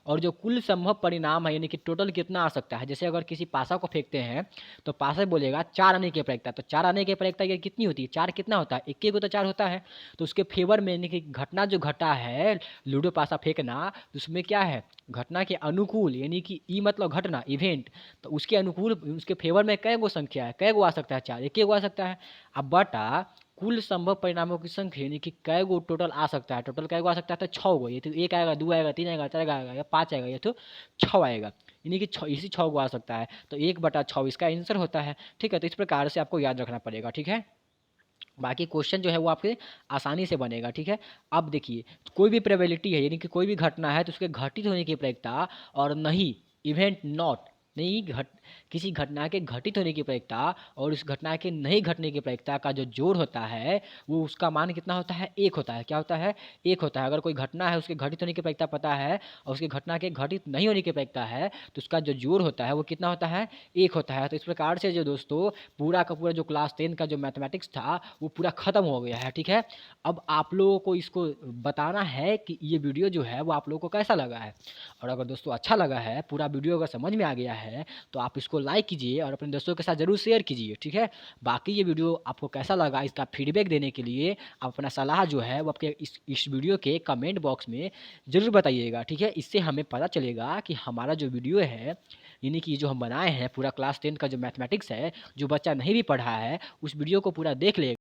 और जो कुल संभव परिणाम है यानी कि टोटल कितना आ सकता है। जैसे अगर किसी पासा को फेंकते हैं तो पासा बोलेगा 4 आने की प्रायिकता, तो 4 आने की प्रायिकता ये कितनी होती है, 4 कितना होता है, एक को तो 4 होता है। तो उसके फेवर में यानी कि घटना जो घटा है लूडो पासा फेंकना, तो उसमें क्या है घटना के अनुकूल यानी कि ई मतलब घटना इवेंट, तो उसके अनुकूल उसके फेवर में कै गो संख्या है, कै गो आ सकता है, 4, एक गो आ सकता है। अब बटा कुल संभव परिणामों की संख्या यानी कि कै गो टोटल आ सकता है, टोटल कै गो आ सकता है तो 6 गो, ये तो 1 आएगा, 2 आएगा, 3 आएगा, 4 आएगा या 5 आएगा, ये तो 6 आएगा, यानी कि 6 इसी 6 गो आ सकता है। तो 1/6 इसका आंसर होता है। ठीक है, तो इस प्रकार से आपको याद रखना पड़ेगा। ठीक है, बाकी क्वेश्चन जो है वो आपके आसानी से बनेगा। ठीक है, अब देखिए कोई भी प्रोबेबिलिटी है यानी कि कोई भी घटना है तो उसके घटित होने की प्रायिकता और नहीं इवेंट नॉट नहीं घट किसी घटना के घटित होने की प्रायिकता और उस घटना के नहीं घटने की प्रायिकता का जो जोड़ होता है वो उसका मान कितना होता है, 1 होता है। क्या होता है, 1 होता है। अगर कोई घटना है उसके घटित होने की प्रायिकता पता है और उसकी घटना के घटित नहीं होने की प्रायिकता है तो उसका जो जोड़ होता है वो कितना होता है, 1 होता है। तो इस प्रकार से जो दोस्तों पूरा का पूरा जो क्लास 10 का जो मैथमेटिक्स था वो पूरा ख़त्म हो गया है। ठीक है, अब आप लोगों को इसको बताना है कि ये वीडियो जो है वो आप लोगों को कैसा लगा है, और अगर दोस्तों अच्छा लगा है, पूरा वीडियो अगर समझ में आ गया है तो आप इसको लाइक कीजिए और अपने दोस्तों के साथ ज़रूर शेयर कीजिए। ठीक है, बाकी ये वीडियो आपको कैसा लगा इसका फीडबैक देने के लिए आप अपना सलाह जो है वो आपके इस वीडियो के कमेंट बॉक्स में ज़रूर बताइएगा। ठीक है, इससे हमें पता चलेगा कि हमारा जो वीडियो है यानी कि जो हम बनाए हैं पूरा क्लास 10 का जो मैथमेटिक्स है, जो बच्चा नहीं भी पढ़ा है उस वीडियो को पूरा देख लेगा।